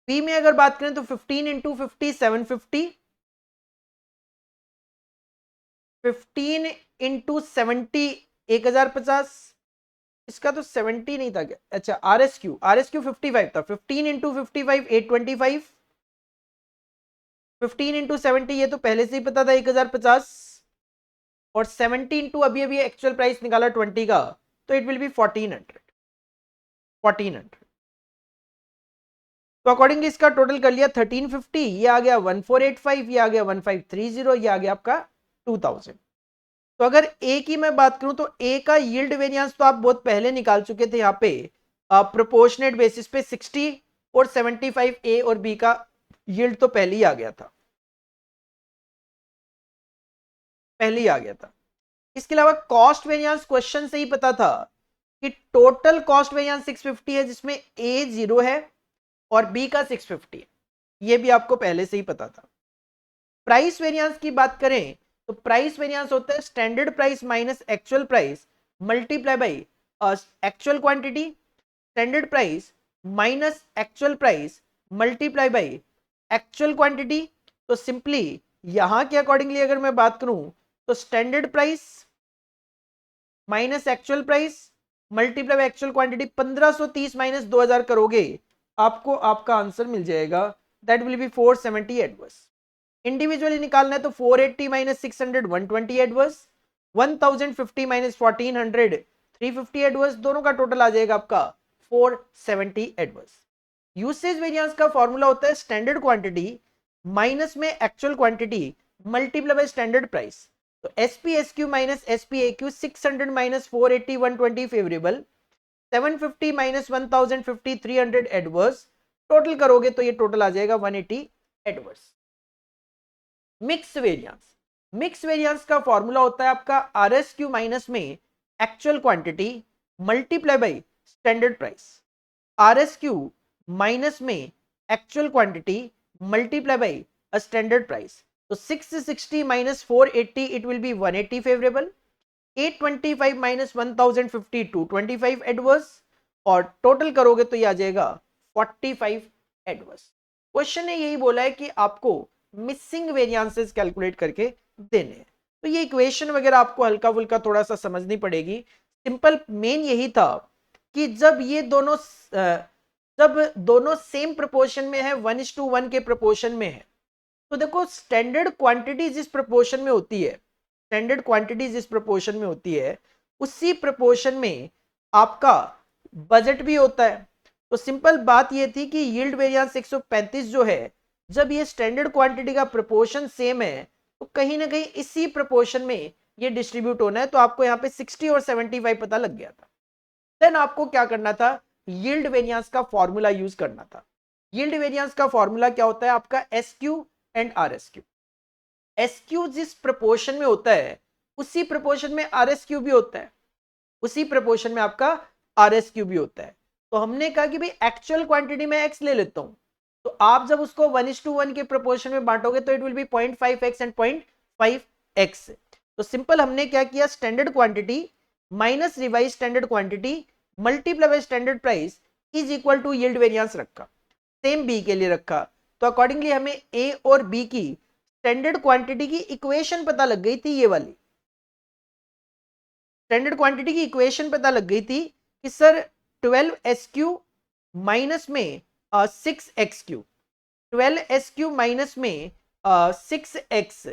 Speaker 1: बी में अगर बात करें तो 15 इंटू 50 750, 15 इंटू 70 1050, इसका तो 70 नहीं था क्या? अच्छा आर एस क्यू 55 था, 15 इंटू 55 825, 15 इंटू 70 ये तो पहले से ही पता था 1050, और 70 इंटू अभी अभी एक्चुअल प्राइस निकाला 20 का, तो इट विल बी 1400, 1400। तो अकॉर्डिंगली इसका टोटल कर लिया 1350, ये आ गया 1485, ये आ गया 1530, ये आ गया आपका 2000। तो अगर ए की मैं बात करूं तो ए का यील्ड वेरिएंस तो आप बहुत पहले निकाल चुके थे, यहाँ पे प्रोपोर्शनेट बेसिस पे 60 और 75 ए और बी का यील्ड तो पहले ही आ गया था, पहले ही आ गया था। इसके अलावा कॉस्ट वेरिएंस क्वेश्चन से ही पता था कि टोटल कॉस्ट वेरिएंस 650 है, जिसमें ए 0 है और बी का 650 है, ये भी आपको पहले से ही पता था। प्राइस वेरिएंस की बात करें तो प्राइस वेरिएंस होता है standard price minus actual price multiply by actual quantity, standard price minus actual price multiply by actual quantity. तो सिंपली यहां के अकॉर्डिंगली अगर मैं बात करूं तो standard price minus actual price multiply by actual quantity, 1530 minus 2000 करोगे आपको आपका आंसर मिल जाएगा, that will B 470 adverse. Individually निकालना है तो 480 माइनस 600 120 एडवर्स, 1050 माइनस 1400 350 एडवर्स, दोनों का टोटल आ जाएगा आपका 470 एडवर्स। यूसेज वेरिएंस का फॉर्मूला होता है स्टैंडर्ड क्वांटिटी माइनस में actual quantity multiply by standard price. तो SP SQ minus SP AQ 600 minus 480 120 favourable, 750 minus 1050 300 adverse, total करोगे तो ये टोटल आ जाएगा 180 adverse. Mix variance, mix variance का फॉर्मूला होता है आपका आर एस क्यू माइनस में actual quantity multiply by standard price, R S Q minus में actual quantity multiply bye a standard price. तो 660 minus 480 it will be 180 favourable, 825 minus 1050 225 adverse, और total करोगे तो ये आ जाएगा 45 एडवर्स। क्वेश्चन ने यही बोला है कि आपको मिसिंग वेरिएंसेस कैलकुलेट करके देने हैं। तो ये इक्वेशन वगैरह आपको हल्का फुल्का थोड़ा सा समझनी पड़ेगी। सिंपल मेन यही था कि जब ये दोनों सेम प्रोपोर्शन में है, 1:1 के प्रोपोर्शन में है, तो देखो स्टैंडर्ड क्वांटिटी जिस प्रोपोर्शन में होती है, स्टैंडर्ड क्वांटिटी जिस प्रोपोर्शन में होती है उसी प्रोपोर्शन में आपका बजट भी होता है। तो सिंपल बात ये थी कि यील्ड वेरिएंस 135 जो है, जब ये स्टैंडर्ड क्वांटिटी का प्रोपोर्शन सेम है तो कहीं ना कहीं इसी प्रोपोर्शन में ये डिस्ट्रीब्यूट होना है। तो आपको यहाँ पे 60 और 75 पता लग गया था। देन आपको क्या करना था, यील्ड वेरिएंस का फॉर्मूला यूज करना था। यील्ड वेरिएंस का फॉर्मूला क्या होता है आपका S Q and are S Q. S Q जिस प्रपोर्शन में होता है उसी प्रपोर्शन में आर एस क्यू भी होता है, उसी प्रपोर्शन में आपका आर एस क्यू भी होता है। तो हमने कहा कि भाई एक्चुअल क्वांटिटी में एक्स ले लेता हूं, तो आप जब उसको 1:1 के प्रोपोर्शन में बांटोगे तो it will be 0.5x and 0.5x। तो सिंपल हमने क्या किया, standard quantity minus revise standard quantity multiply by standard price is equal to yield variance रखा, सेम बी के लिए रखा। तो अकॉर्डिंगली हमें ए और बी की स्टैंडर्ड क्वांटिटी की इक्वेशन पता लग गई थी। ये वाली स्टैंडर्ड क्वांटिटी की इक्वेशन पता लग गई थी कि सर 12SQ माइनस में 6XQ, 12SQ माइनस में 6x,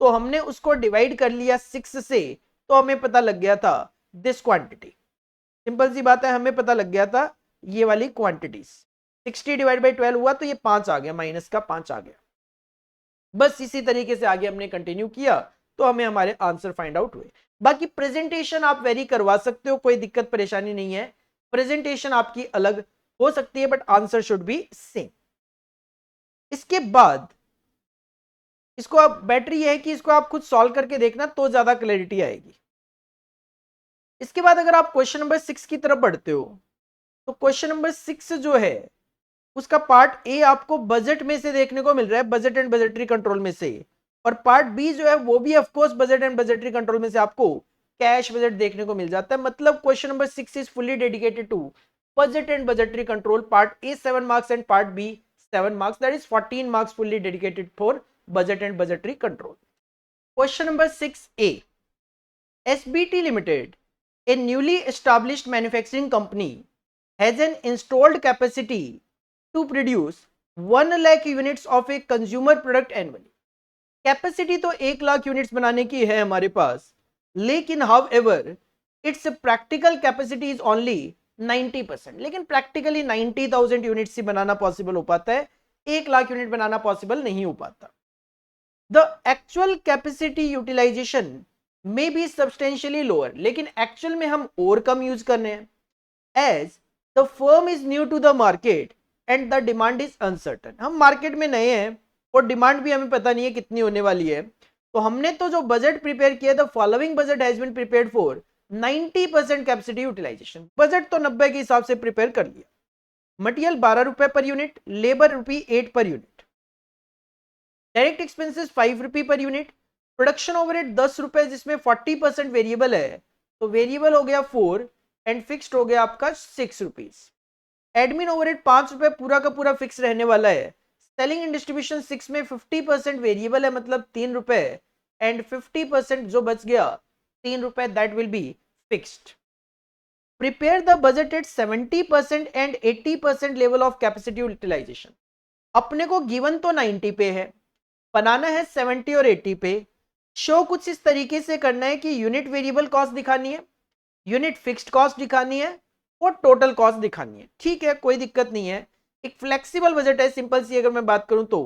Speaker 1: तो हमने उसको डिवाइड कर लिया 6 से, तो हमें पता लग गया था दिस क्वांटिटी। सिंपल सी बात है, हमें पता लग गया था ये वाली क्वांटिटीज। 60 डिवाइड बाई 12 हुआ तो ये 5 आ गया, माइनस का 5 आ गया। बस इसी तरीके से आगे हमने कंटिन्यू किया तो हमें हमारे आंसर फाइंड आउट हुए। बाकी प्रेजेंटेशन आप वेरी करवा सकते हो, कोई दिक्कत परेशानी नहीं है। प्रेजेंटेशन आपकी अलग हो सकती है but answer should be same. इसके बाद इसको आप बैटरी है कि इसको आप खुद सॉल्व करके देखना तो ज्यादा क्लैरिटी आएगी। इसके बाद अगर आप क्वेश्चन नंबर 6 की तरफ बढ़ते हो तो क्वेश्चन नंबर 6 जो है उसका पार्ट ए आपको बजट में से देखने को मिल रहा है, बजट एंड बजटरी कंट्रोल में से, और पार्ट बी जो है वो भी of course budget and budgetary control में से आपको कैश बजट देखने को मिल जाता है। मतलब question number 6 is fully dedicated to budget and budgetary control. Part A 7 marks and part B 7 marks, that is 14 marks fully dedicated for budget and budgetary control. Question number 6A, SBT Limited, a newly established manufacturing company, has an installed capacity to produce 1 lakh units of a consumer product annually. Capacity तो 1 lakh units बनाने की है हमारे पास, लेकिन however it's practical capacity is only 90%। लेकिन practically 90,000 units ही बनाना possible हो पाता है, 1 लाख यूनिट बनाना पॉसिबल नहीं हो पाता। द एक्चुअल कैपेसिटी यूटिलाइजेशन में बी सब्सटेंशियली लोअर, लेकिन एक्चुअल में हम और कम यूज कर रहे हैं। As the firm is new to the market and the demand is uncertain, हम मार्केट में नए हैं और डिमांड भी हमें पता नहीं है कितनी होने वाली है। तो हमने तो जो बजट प्रिपेयर किया, the following budget has been prepared for 90% capacity utilisation. Budget तो 90 के हिसाब से प्रिपेयर कर लिया। मटेरियल 12 रुपए per unit, labour ₹8 per unit, direct expenses 5 रुपए पर यूनिट, प्रोडक्शन ओवरहेड 10 रुपए जिसमें 40% वेरिएबल है, तो वेरिएबल हो गया 4 एंड फिक्स्ड हो गया आपका 6 रुपीज। एडमिन ओवरहेड 5 रुपए पूरा का पूरा फिक्स रहने वाला है। सेलिंग एंड डिस्ट्रीब्यूशन 6 में 50% वेरिएबल है, मतलब 3 रुपए, एंड 50% जो बच गया 3 रुपए, that will be fixed. Prepare the budget at 70% and 80% level of capacity utilisation. अपने को गिवन तो 90 पे है, बनाना है 70 और 80 पे। शो कुछ इस तरीके से करना है कि यूनिट वेरिएबल कॉस्ट दिखानी है, यूनिट फिक्स्ड कॉस्ट दिखानी है और टोटल कॉस्ट दिखानी है। ठीक है, कोई दिक्कत नहीं है। एक फ्लेक्सिबल बजट है, सिंपल सी अगर मैं बात करूं तो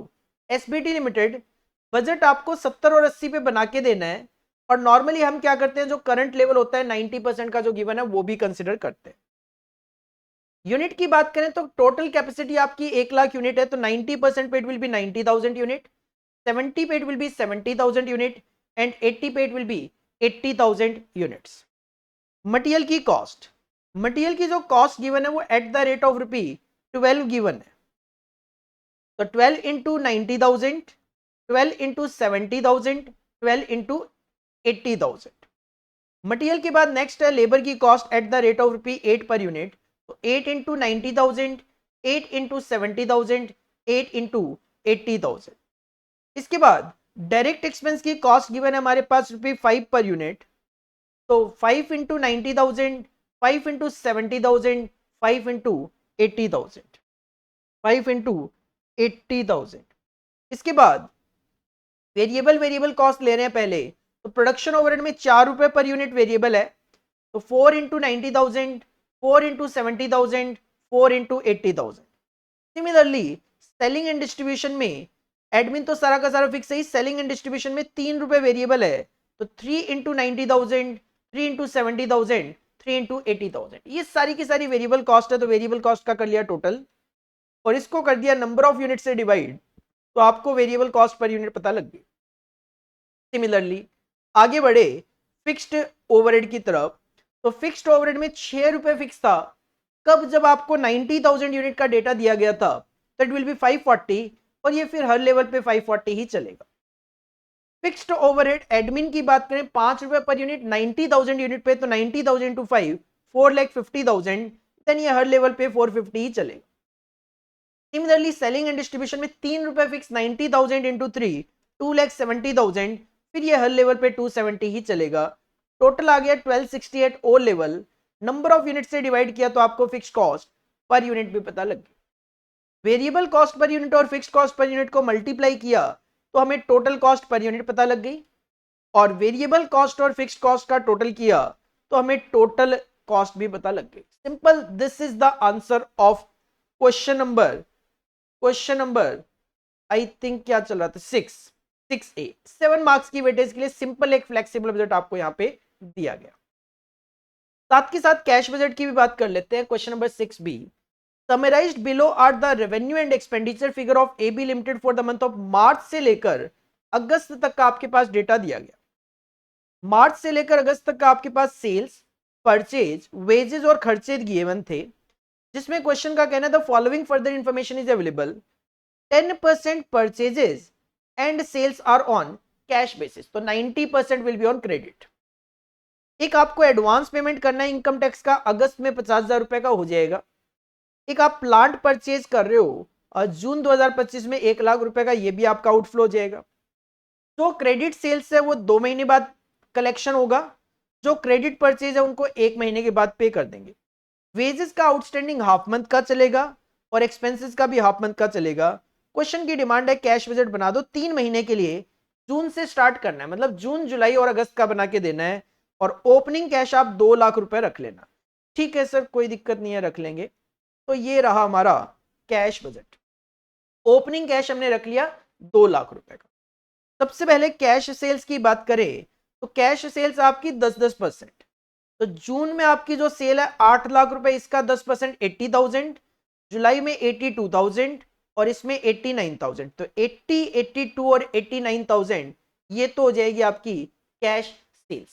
Speaker 1: एसबीटी लिमिटेड बजट आपको 70 और 80 पे बना के देना है, और नॉर्मली हम क्या करते हैं, जो करंट लेवल होता है 90% का जो गिवन है वो भी कंसिडर करते हैं। यूनिट की बात करें तो टोटल कैपेसिटी आपकी 1 लाख यूनिट है, तो 90% पे इट विल बी 90,000 यूनिट, 70 पे it will be 70,000 unit and 80 पे it will be 80,000 units. Material की कॉस्ट, मटेरियल की जो कॉस्ट गिवन है वो eight the rate of rupee 12 given है, तो 12 इंटू 90,000, 12 इंटू 70,000, 12 इंटू 80,000। मटेरियल के बाद नेक्स्ट है लेबर की cost at the rate of rupee 8 per unit, तो 8 इंटू 90,000, 8 इंटू 70,000, 8 इंटू 80,000। इसके बाद डायरेक्ट एक्सपेंस की कॉस्ट गिवन है हमारे पास रुपी 5 पर यूनिट, तो 5 इंटू 90,000, 5 इंटू 70,000, 5 इंटू 80,000, 5 इंटू 80,000। इसके बाद वेरिएबल कॉस्ट ले रहे हैं पहले, तो प्रोडक्शन ओवरहेड में 4 रुपए पर यूनिट वेरिएबल है, तो 4 into 90,000, 4 into 70,000, 4 into 80,000। Similarly selling and distribution में एडमिन तो सारा का सारा फिक्स है, सेलिंग एंड डिस्ट्रीब्यूशन में 3 रुपए वेरिएबल है, तो 3 इंटू 90,000, 3 इंटू 70,000, 3 इंटू 80,000। ये सारी की सारी वेरिएबल कॉस्ट है, तो वेरिएबल कॉस्ट का कर लिया टोटल और इसको कर दिया नंबर ऑफ यूनिट से डिवाइड, तो आपको वेरिएबल कॉस्ट पर यूनिट पता लग गई। सिमिलरली आगे बढ़े फिक्स्ड ओवरहेड की तरफ, तो फिक्स्ड ओवरहेड में 6 रुपए फिक्स था, कब, जब आपको 90,000 यूनिट का डेटा दिया गया था, तो इट विल बी 540, और ये फिर हर लेवल पे 540 ही चलेगा। फिक्स्ड ओवरहेड एडमिन की बात करें 5 रुपए पर यूनिट 90,000 यूनिट पे, तो 90,000 टू 5 4,50,000, देन ये हर लेवल पे 450 ही चलेगा। सिमिलरली सेलिंग एंड डिस्ट्रीब्यूशन में 3 रुपए फिक्स 90,000 इंटू 3 2,70,000, फिर ये हर लेवल पे 270 ही चलेगा। टोटल आ गया 1268 ओ लेवल, नंबर ऑफ यूनिट से डिवाइड किया तो आपको फिक्स कॉस्ट पर यूनिट भी पता लग गया। वेरिएबल कॉस्ट पर यूनिट और फिक्स कॉस्ट पर यूनिट को मल्टीप्लाई किया तो हमें टोटल कॉस्ट पर यूनिट पता लग गई, और वेरिएबल कॉस्ट और फिक्स कॉस्ट का टोटल किया तो हमें टोटल कॉस्ट भी पता लग गई। Simple, this is the answer of question number I think क्या चल रहा था 6A। 7 मार्क्स की वेटेज के लिए सिंपल एक फ्लेक्सिबल बजट आपको यहाँ पे दिया गया। साथ के साथ कैश बजट की भी बात कर लेते हैं। Question number 6B, summarised below are the revenue and expenditure figure of AB limited for the month of March से लेकर अगस्त तक का आपके पास डेटा दिया गया। मार्च से लेकर अगस्त तक का आपके पास सेल्स, परचेज, वेजेस और खर्चे गिवन थे, जिसमें क्वेश्चन का कहना है the following further information is available, 10% purchases and sales are on cash basis, तो 90% विल बी ऑन क्रेडिट। एक आपको एडवांस पेमेंट करना है इनकम टैक्स का, अगस्त में 50,000 रुपए का हो जाएगा। एक आप प्लांट परचेज कर रहे हो और जून 2025 में 1 लाख रुपए का, ये भी आपका आउटफ्लो हो जाएगा। जो क्रेडिट सेल्स है वो 2 महीने बाद कलेक्शन होगा, जो क्रेडिट परचेज है उनको 1 महीने के बाद पे कर देंगे। वेजेस का आउटस्टैंडिंग हाफ मंथ का चलेगा और एक्सपेंसेस का भी हाफ मंथ का चलेगा। क्वेश्चन की डिमांड है कैश बजट बना दो 3 महीने के लिए, जून से स्टार्ट करना है, मतलब जून, जुलाई और अगस्त का बना के देना है, और ओपनिंग कैश आप 2 लाख रुपए रख लेना। ठीक है सर, कोई दिक्कत नहीं है, रख लेंगे। तो ये रहा हमारा कैश बजट। ओपनिंग कैश हमने रख लिया 2 लाख रुपए का। सबसे पहले कैश सेल्स की बात करें तो कैश सेल्स आपकी 10%, तो जून में आपकी जो सेल है 8 लाख रुपए, इसका 10% 80,000, जुलाई में 82,000 और इसमें 89,000, तो 80, 82 और 89,000 ये तो हो जाएगी आपकी कैश सेल्स।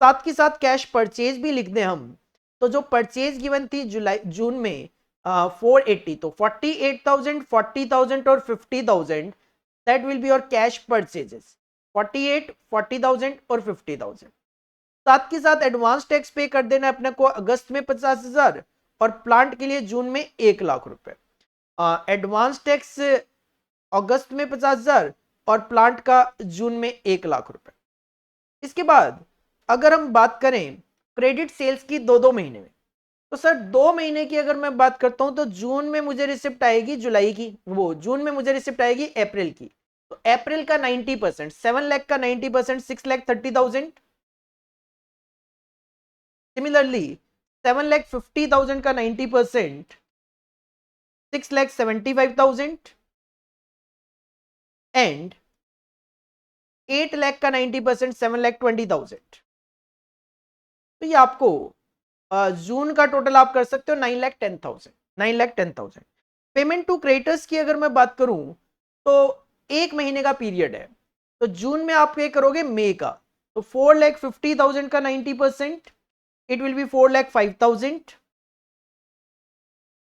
Speaker 1: साथ के साथ कैश परचेज भी लिख दें हम, तो जो परचेज गिवन थी जून में 480, तो 48,000, 40,000 और 50,000, that will be your cash purchases, 48, 40,000 और 50,000। साथ के साथ एडवांस टैक्स पे कर देना अपने को अगस्त में 50,000 और प्लांट के लिए जून में 1 लाख रुपए। एडवांस टैक्स अगस्त में 50,000 और प्लांट का जून में 1 लाख रुपए। इसके बाद अगर हम बात करें क्रेडिट सेल्स की 2-2 महीने में, तो सर 2 महीने की अगर मैं बात करता हूं तो जून में मुझे रिसिप्ट आएगी जुलाई की, वो जून में मुझे रिसिप्ट आएगी अप्रैल की, तो अप्रैल का 90%, 7 लाख का 90%, 6,30,000। सिमिलरली 7,50,000 का 90%, 6,75,000 एंड 8 लाख का 90% 7,20,000। तो ये आपको जून का टोटल आप कर सकते हो 9,10,000। पेमेंट टू क्रेडिटर्स की अगर मैं बात करूं तो एक महीने का पीरियड है, तो जून में आप पे करोगे मई का, तो 4,50,000 का 90% इट विल बी 4,05,000।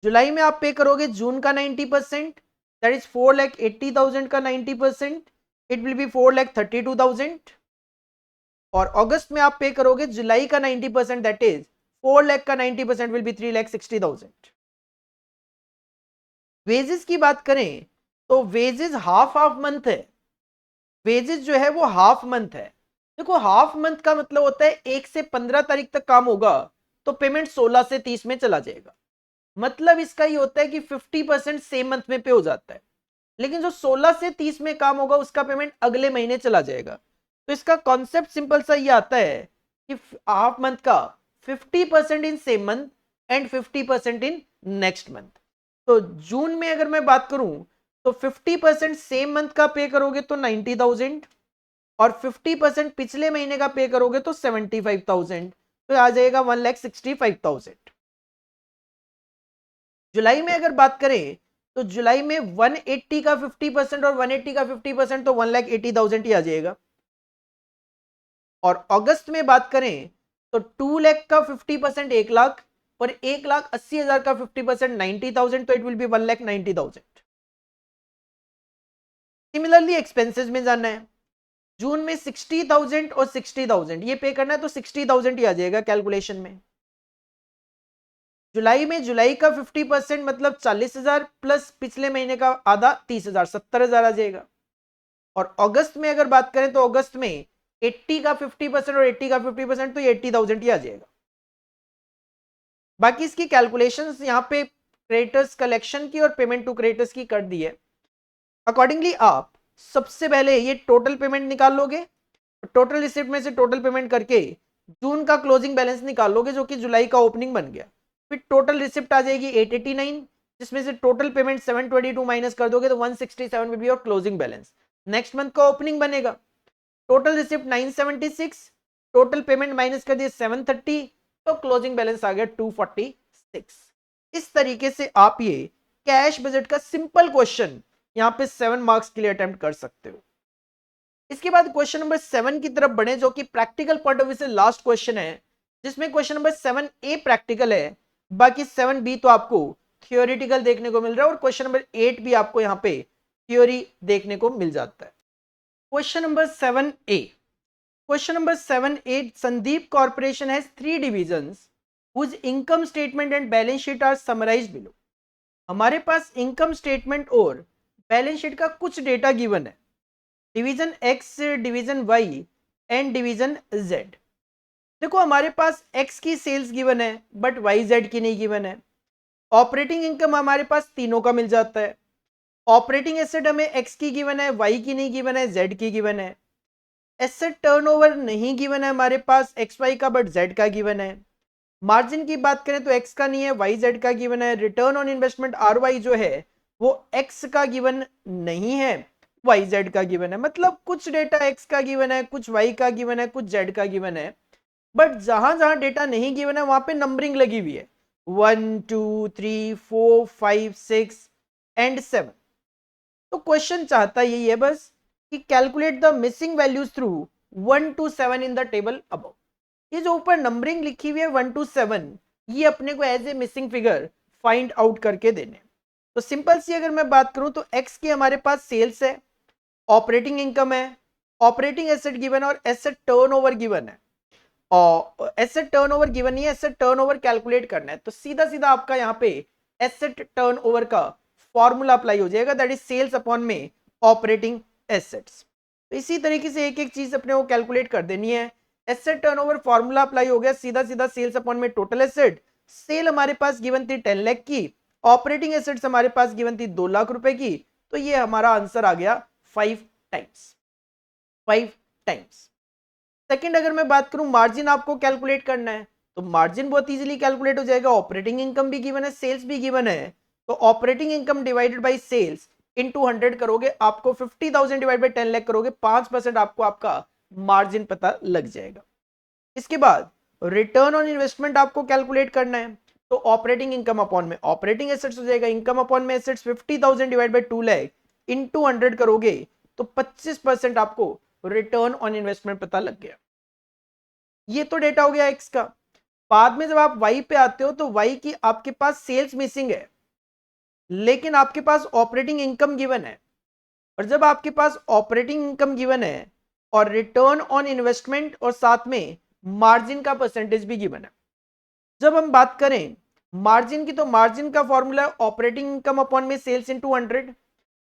Speaker 1: जुलाई में आप पे करोगे जून का 90%, दैट इज 4,80,000 का 90% इट विल बी 4,32,000। और अगस्त में आप पे करोगे जुलाई का 90%, दैट इज 4 लाख का 90% विल बी 3,60,000। वेजेस की बात करें तो वेजेस हाफ हाफ मंथ है, वेजेस जो है वो हाफ मंथ है। देखो हाफ मंथ का मतलब होता है 1 से 15 तारीख तक काम होगा तो पेमेंट 16 से 30 में चला जाएगा। मतलब इसका ये होता है कि 50% सेम मंथ में पे हो जाता है, लेकिन जो 16 से 30 में काम होगा उसका पेमेंट अगले महीने चला जाएगा। तो इसका कॉन्सेप्ट सिंपल सा ये आता है कि हाफ मंथ का 50% in same month and 50% in next month. तो जून में अगर मैं बात करूं तो 50% सेम मंथ का पे करोगे तो 90,000 और 50% पिछले महीने का पे करोगे तो 75,000, तो आ जाएगा 1,65,000। जुलाई में अगर बात करें तो जुलाई में 180 का 50% और 180 का 50% तो 1,80,000 ही आ जाएगा। और अगस्त में बात करें तो 2 लाख का 50% 1 लाख और 1,80,000 का 50% 90,000, तो it will be 1,90,000। Similarly expenses में जाना है, जून में 60,000 और 60,000 ये पे करना है तो 60,000 ही आ जाएगा कैलकुलेशन में। जुलाई में जुलाई का 50% मतलब 40,000 प्लस पिछले महीने का आधा 30,000 70,000 आ जाएगा। और अगस्त में अगर बात करें तो अगस्त में 80 का 50% और 80 का 50% तो ये 80,000 ही आ जाएगा। बाकी इसकी कैलकुलेशंस यहाँ पे क्रेडिटर्स कलेक्शन की और पेमेंट टू क्रेडिटर्स की कर दी है। अकॉर्डिंगली आप सबसे पहले ये टोटल पेमेंट निकाल लोगे, टोटल रिसिप्ट में से टोटल पेमेंट करके जून का क्लोजिंग बैलेंस निकाल लोगे जो कि जुलाई का ओपनिंग बन गया। फिर टोटल रिसिप्ट आ जाएगी 889, जिसमें से टोटल पेमेंट 722 माइनस कर दोगे तो 167 will be your closing balance. Next month का ओपनिंग बनेगा, total receipt 976, total payment minus कर दिए 730, तो क्लोजिंग बैलेंस आ गया 246। इस तरीके से आप ये कैश बजट का सिंपल क्वेश्चन यहां पे 7 मार्क्स के लिए अटेम्प्ट कर सकते हो। इसके बाद क्वेश्चन नंबर 7 की तरफ बढ़े जो कि प्रैक्टिकल पॉइंट ऑफ व्यू से लास्ट क्वेश्चन है, जिसमें क्वेश्चन नंबर 7A प्रैक्टिकल है, बाकी 7B तो आपको थियोरिटिकल देखने को मिल रहा है और क्वेश्चन नंबर 8 भी आपको यहाँ पे थियोरी देखने को मिल जाता है। Question number 7A, question number 7A, Sandeep corporation has 3 divisions whose income statement and balance sheet are summarized below। हमारे पास इनकम स्टेटमेंट और बैलेंस शीट का कुछ डेटा गिवन है, division X, division Y and division Z. देखो हमारे पास X की सेल्स गिवन है बट वाई जेड की नहीं गिवन है। ऑपरेटिंग इनकम हमारे पास तीनों का मिल जाता है। ऑपरेटिंग एसेट हमें एक्स की गिवन है, वाई की नहीं गिवन है, जेड की गिवन है। एसेट टर्नओवर नहीं गिवन है हमारे पास एक्स वाई का बट जेड का गिवन है। मार्जिन की बात करें तो एक्स का नहीं है, वाई जेड का गिवन है। Return on investment r y जो है वो एक्स का गिवन नहीं है, वाई जेड का गिवन है। मतलब कुछ डेटा एक्स का गिवन है, कुछ वाई का गिवन है, कुछ जेड का गिवन है, बट जहां जहां डेटा नहीं गिवन है वहां पे नंबरिंग लगी हुई है 1 2 3 4 5 6 एंड 7। तो क्वेश्चन चाहता यही है बस कि calculate the missing values through 1 to 7 in the table above. ये जो ऊपर नंबरिंग लिखी हुई है 1 to 7, ये अपने को as a missing figure find out करके देने। तो सिंपल सी अगर मैं बात करूं तो एक्स की हमारे पास सेल्स है, ऑपरेटिंग इनकम है, ऑपरेटिंग एसेट गिवन है और एसेट टर्नओवर गिवन है। और एसेट टर्नओवर गिवन नहीं है, एसेट टर्नओवर कैलकुलेट करना है, तो सीधा सीधा आपका यहाँ पे एसेट टर्नओवर का फॉर्मूला अप्लाई हो जाएगा, दैट इज सेल्स अपॉन में ऑपरेटिंग एसेट्स। तो इसी तरीके से एक एक चीज अपने को कैलकुलेट कर देनी है। एसेट टर्नओवर फॉर्मूला अप्लाई हो गया, सीधा सीधा सेल्स अपॉन में टोटल एसेट। सेल हमारे पास गिवन थी 10 लाख की, ऑपरेटिंग एसेट्स हमारे पास गिवन थी 2 लाख रुपए की, तो ये हमारा आंसर आ गया 5 टाइम्स। 5 टाइम्स। सेकंड अगर मैं बात करूं मार्जिन आपको कैलकुलेट करना है तो मार्जिन बहुत इजीली कैलकुलेट हो जाएगा। ऑपरेटिंग इनकम भी गिवन है, सेल्स भी गिवन है, तो operating income divided by sales into 100 करोगे, आपको 50,000 डिवाइड बाई 10 लाख करोगे, 5% आपको आपका मार्जिन पता लग जाएगा। इसके बाद रिटर्न ऑन इन्वेस्टमेंट आपको कैलकुलेट करना है, तो ऑपरेटिंग इनकम अपॉन में ऑपरेटिंग एसेट्स हो जाएगा, इनकम अपॉन में assets 50,000 divide by 2 lakh into 100 करोगे तो 25% आपको रिटर्न ऑन इन्वेस्टमेंट पता लग गया। ये तो डेटा हो गया एक्स का। बाद में जब आप वाई पे आते हो तो वाई की आपके पास सेल्स मिसिंग है, लेकिन आपके पास ऑपरेटिंग इनकम गिवन है, और जब आपके पास ऑपरेटिंग इनकम गिवन है और रिटर्न ऑन इन्वेस्टमेंट और साथ में मार्जिन का परसेंटेज भी गिवन है। जब हम बात करें मार्जिन की, तो मार्जिन का फॉर्मूला ऑपरेटिंग इनकम अपॉन में सेल्स इनटू 100,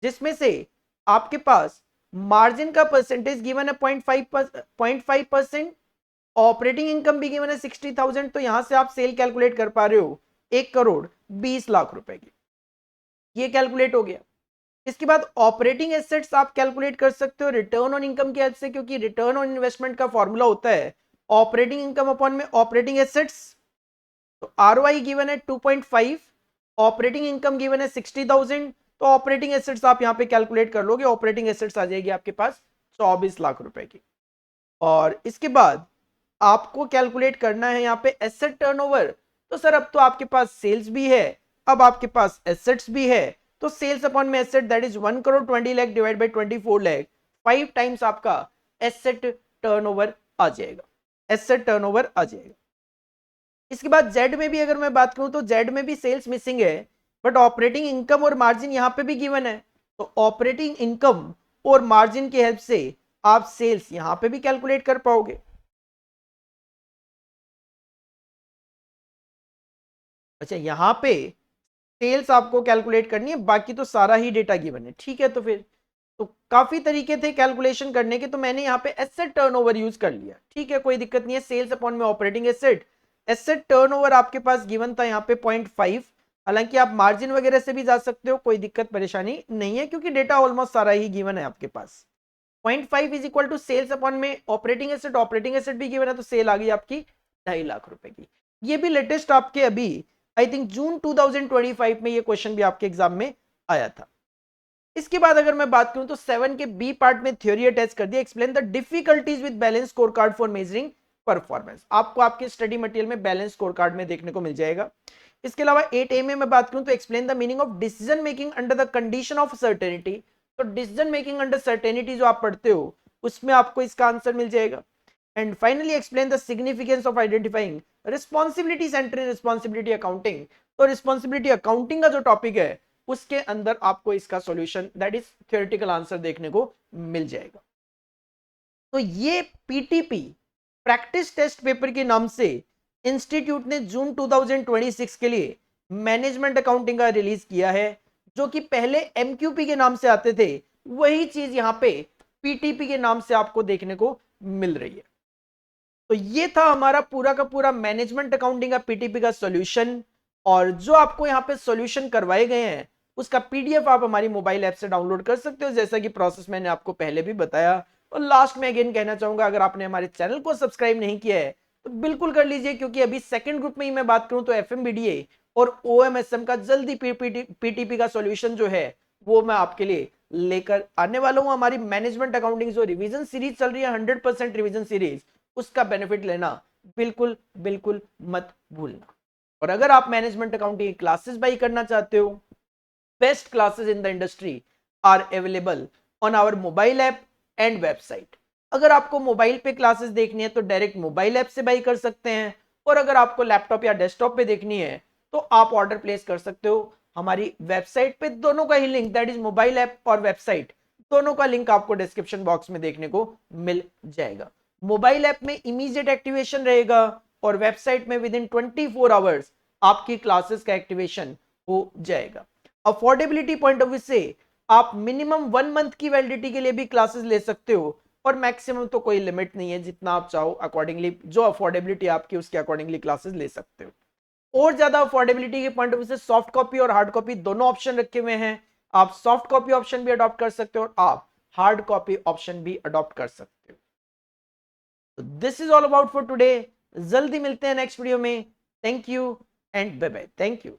Speaker 1: जिसमें से आपके पास मार्जिन का परसेंटेज गिवन है 0.5%, ऑपरेटिंग इनकम भी गिवन है 60,000, तो यहां से आप सेल कैलकुलेट कर पा रहे हो 1,20,00,000 रुपए की, ये कैलकुलेट हो गया। इसके बाद ऑपरेटिंग एसेट्स आप कैलकुलेट कर सकते हो रिटर्न ऑन इनकम की हेल्प से, क्योंकि रिटर्न ऑन इन्वेस्टमेंट का फॉर्मूला होता है ऑपरेटिंग इनकम अपॉन में ऑपरेटिंग एसेट्स। तो आरओआई गिवन है 2.5, ऑपरेटिंग इनकम गिवन है 60,000, तो ऑपरेटिंग एसेट्स आप यहां पे कैलकुलेट कर लोगे, ऑपरेटिंग एसेट्स आ जाएगी आपके पास 24 लाख रुपए की। और इसके बाद आपको कैलकुलेट करना है यहाँ पे एसेट टर्नओवर। तो सर अब तो आपके पास सेल्स भी है, अब आपके पास एसेट्स भी है, तो सेल्स अपॉन में asset that is 1,20,00,000 divide by 24 lakh, 5 times आपका एसेट टर्नओवर आ जाएगा, एसेट टर्नओवर आ जाएगा। इसके बाद जेड में भी अगर मैं बात करूं तो जेड में भी सेल्स मिसिंग है, बट ऑपरेटिंग इनकम और मार्जिन यहां पे भी गिवन है, तो ऑपरेटिंग इनकम और मार्जिन की हेल्प से आप सेल्स यहां पे भी कैलकुलेट कर पाओगे। अच्छा, यहां पे सेल्स आपको कैलकुलेट करनी है, बाकी तो सारा ही डेटा गिवन है, ठीक है। तो फिर तो काफी तरीके थे कैलकुलेशन करने के, तो मैंने यहाँ पे एसेट टर्नओवर यूज कर लिया, ठीक है, कोई दिक्कत नहीं है। सेल्स अपॉन में ऑपरेटिंग एसेट, एसेट टर्नओवर आपके पास गिवन था यहाँ पे 0.5, हालांकि आप मार्जिन वगैरह से भी जा सकते हो, कोई दिक्कत परेशानी नहीं है, क्योंकि डेटा ऑलमोस्ट सारा ही गिवन है आपके पास। 0.5 is equal to sales upon में ऑपरेटिंग एसेट भी गिवन है, तो सेल आ गई आपकी 2.5 लाख रुपए की। ये भी लेटेस्ट आपके अभी आई थिंक जून 2025 में ये क्वेश्चन भी आपके एग्जाम में आया था। इसके बाद अगर मैं बात करूं तो 7 के बी पार्ट में थ्योरी अटैच कर दिया, explain the difficulties with balance score card for measuring performance. आपको आपके स्टडी मटेरियल में बैलेंस स्कोर कार्ड में देखने को मिल जाएगा। इसके अलावा 8A में मैं बात करूं तो explain the meaning of decision making under the condition of certainty. तो डिसीजन मेकिंग अंडर सर्टेनिटी जो आप पढ़ते हो उसमें आपको इसका आंसर मिल जाएगा। And finally explain the significance of identifying responsibility centre in responsibility accounting. तो रिस्पॉन्सिबिलिटी अकाउंटिंग का जो टॉपिक है उसके अंदर आपको इसका solution that is theoretical answer देखने को मिल जाएगा। तो ये पीटीपी प्रैक्टिस टेस्ट पेपर के नाम से इंस्टीट्यूट ने जून 2026 के लिए मैनेजमेंट अकाउंटिंग का रिलीज किया है। जो कि पहले एमक्यूपी के नाम से आते थे, वही चीज यहां पे पीटीपी के नाम से आपको देखने को मिल रही है। तो ये था हमारा पूरा का पूरा मैनेजमेंट अकाउंटिंग का पीटीपी का सॉल्यूशन। और जो आपको यहाँ पे सॉल्यूशन करवाए गए हैं उसका पीडीएफ आप हमारी मोबाइल ऐप से डाउनलोड कर सकते हो, जैसा कि प्रोसेस मैंने आपको पहले भी बताया। और लास्ट में अगेन कहना चाहूंगा, अगर आपने हमारे चैनल को सब्सक्राइब नहीं किया है तो बिल्कुल कर लीजिए, क्योंकि अभी सेकंड ग्रुप में ही मैं बात करूं तो एफएमबीडीए और ओएमएसएम का जल्दी पीटीपी का सॉल्यूशन जो है वो मैं आपके लिए लेकर आने वाला हूं। हमारी मैनेजमेंट अकाउंटिंग जो रिवीजन सीरीज चल रही है 100% रिवीजन सीरीज, उसका बेनिफिट लेना बिल्कुल बिल्कुल मत भूलना। और अगर आप मैनेजमेंट अकाउंटिंग क्लासेस बाई करना चाहते हो, best classes in the industry are available on our mobile app and website. अगर आपको मोबाइल पे क्लासेस देखनी है तो डायरेक्ट मोबाइल ऐप से बाई कर सकते हैं, और अगर आपको लैपटॉप या डेस्कटॉप पे देखनी है तो आप ऑर्डर प्लेस कर सकते हो हमारी वेबसाइट पे। दोनों का ही link that is mobile app और वेबसाइट, दोनों का लिंक आपको डिस्क्रिप्शन बॉक्स में देखने को मिल जाएगा। मोबाइल ऐप में इमीडिएट एक्टिवेशन रहेगा और वेबसाइट में विद इन 24 आवर्स आपकी क्लासेस का एक्टिवेशन हो जाएगा। अफोर्डेबिलिटी पॉइंट ऑफ व्यू से आप मिनिमम 1 मंथ की वैलिडिटी के लिए भी क्लासेस ले सकते हो, और मैक्सिमम तो कोई लिमिट नहीं है, जितना आप चाहो अकॉर्डिंगली जो अफोर्डेबिलिटी आपकी उसके अकॉर्डिंगली क्लासेस ले सकते हो। और ज्यादा अफोर्डेबिलिटी के पॉइंट ऑफ व्यू से सॉफ्ट कॉपी और हार्ड कॉपी दोनों ऑप्शन रखे हुए हैं। आप सॉफ्ट कॉपी ऑप्शन भी अडॉप्ट कर सकते हो और आप हार्ड कॉपी ऑप्शन भी अडॉप्ट कर सकते हो। This is all about for today. जल्दी मिलते हैं नेक्स्ट वीडियो में। Thank you and bye bye. Thank you.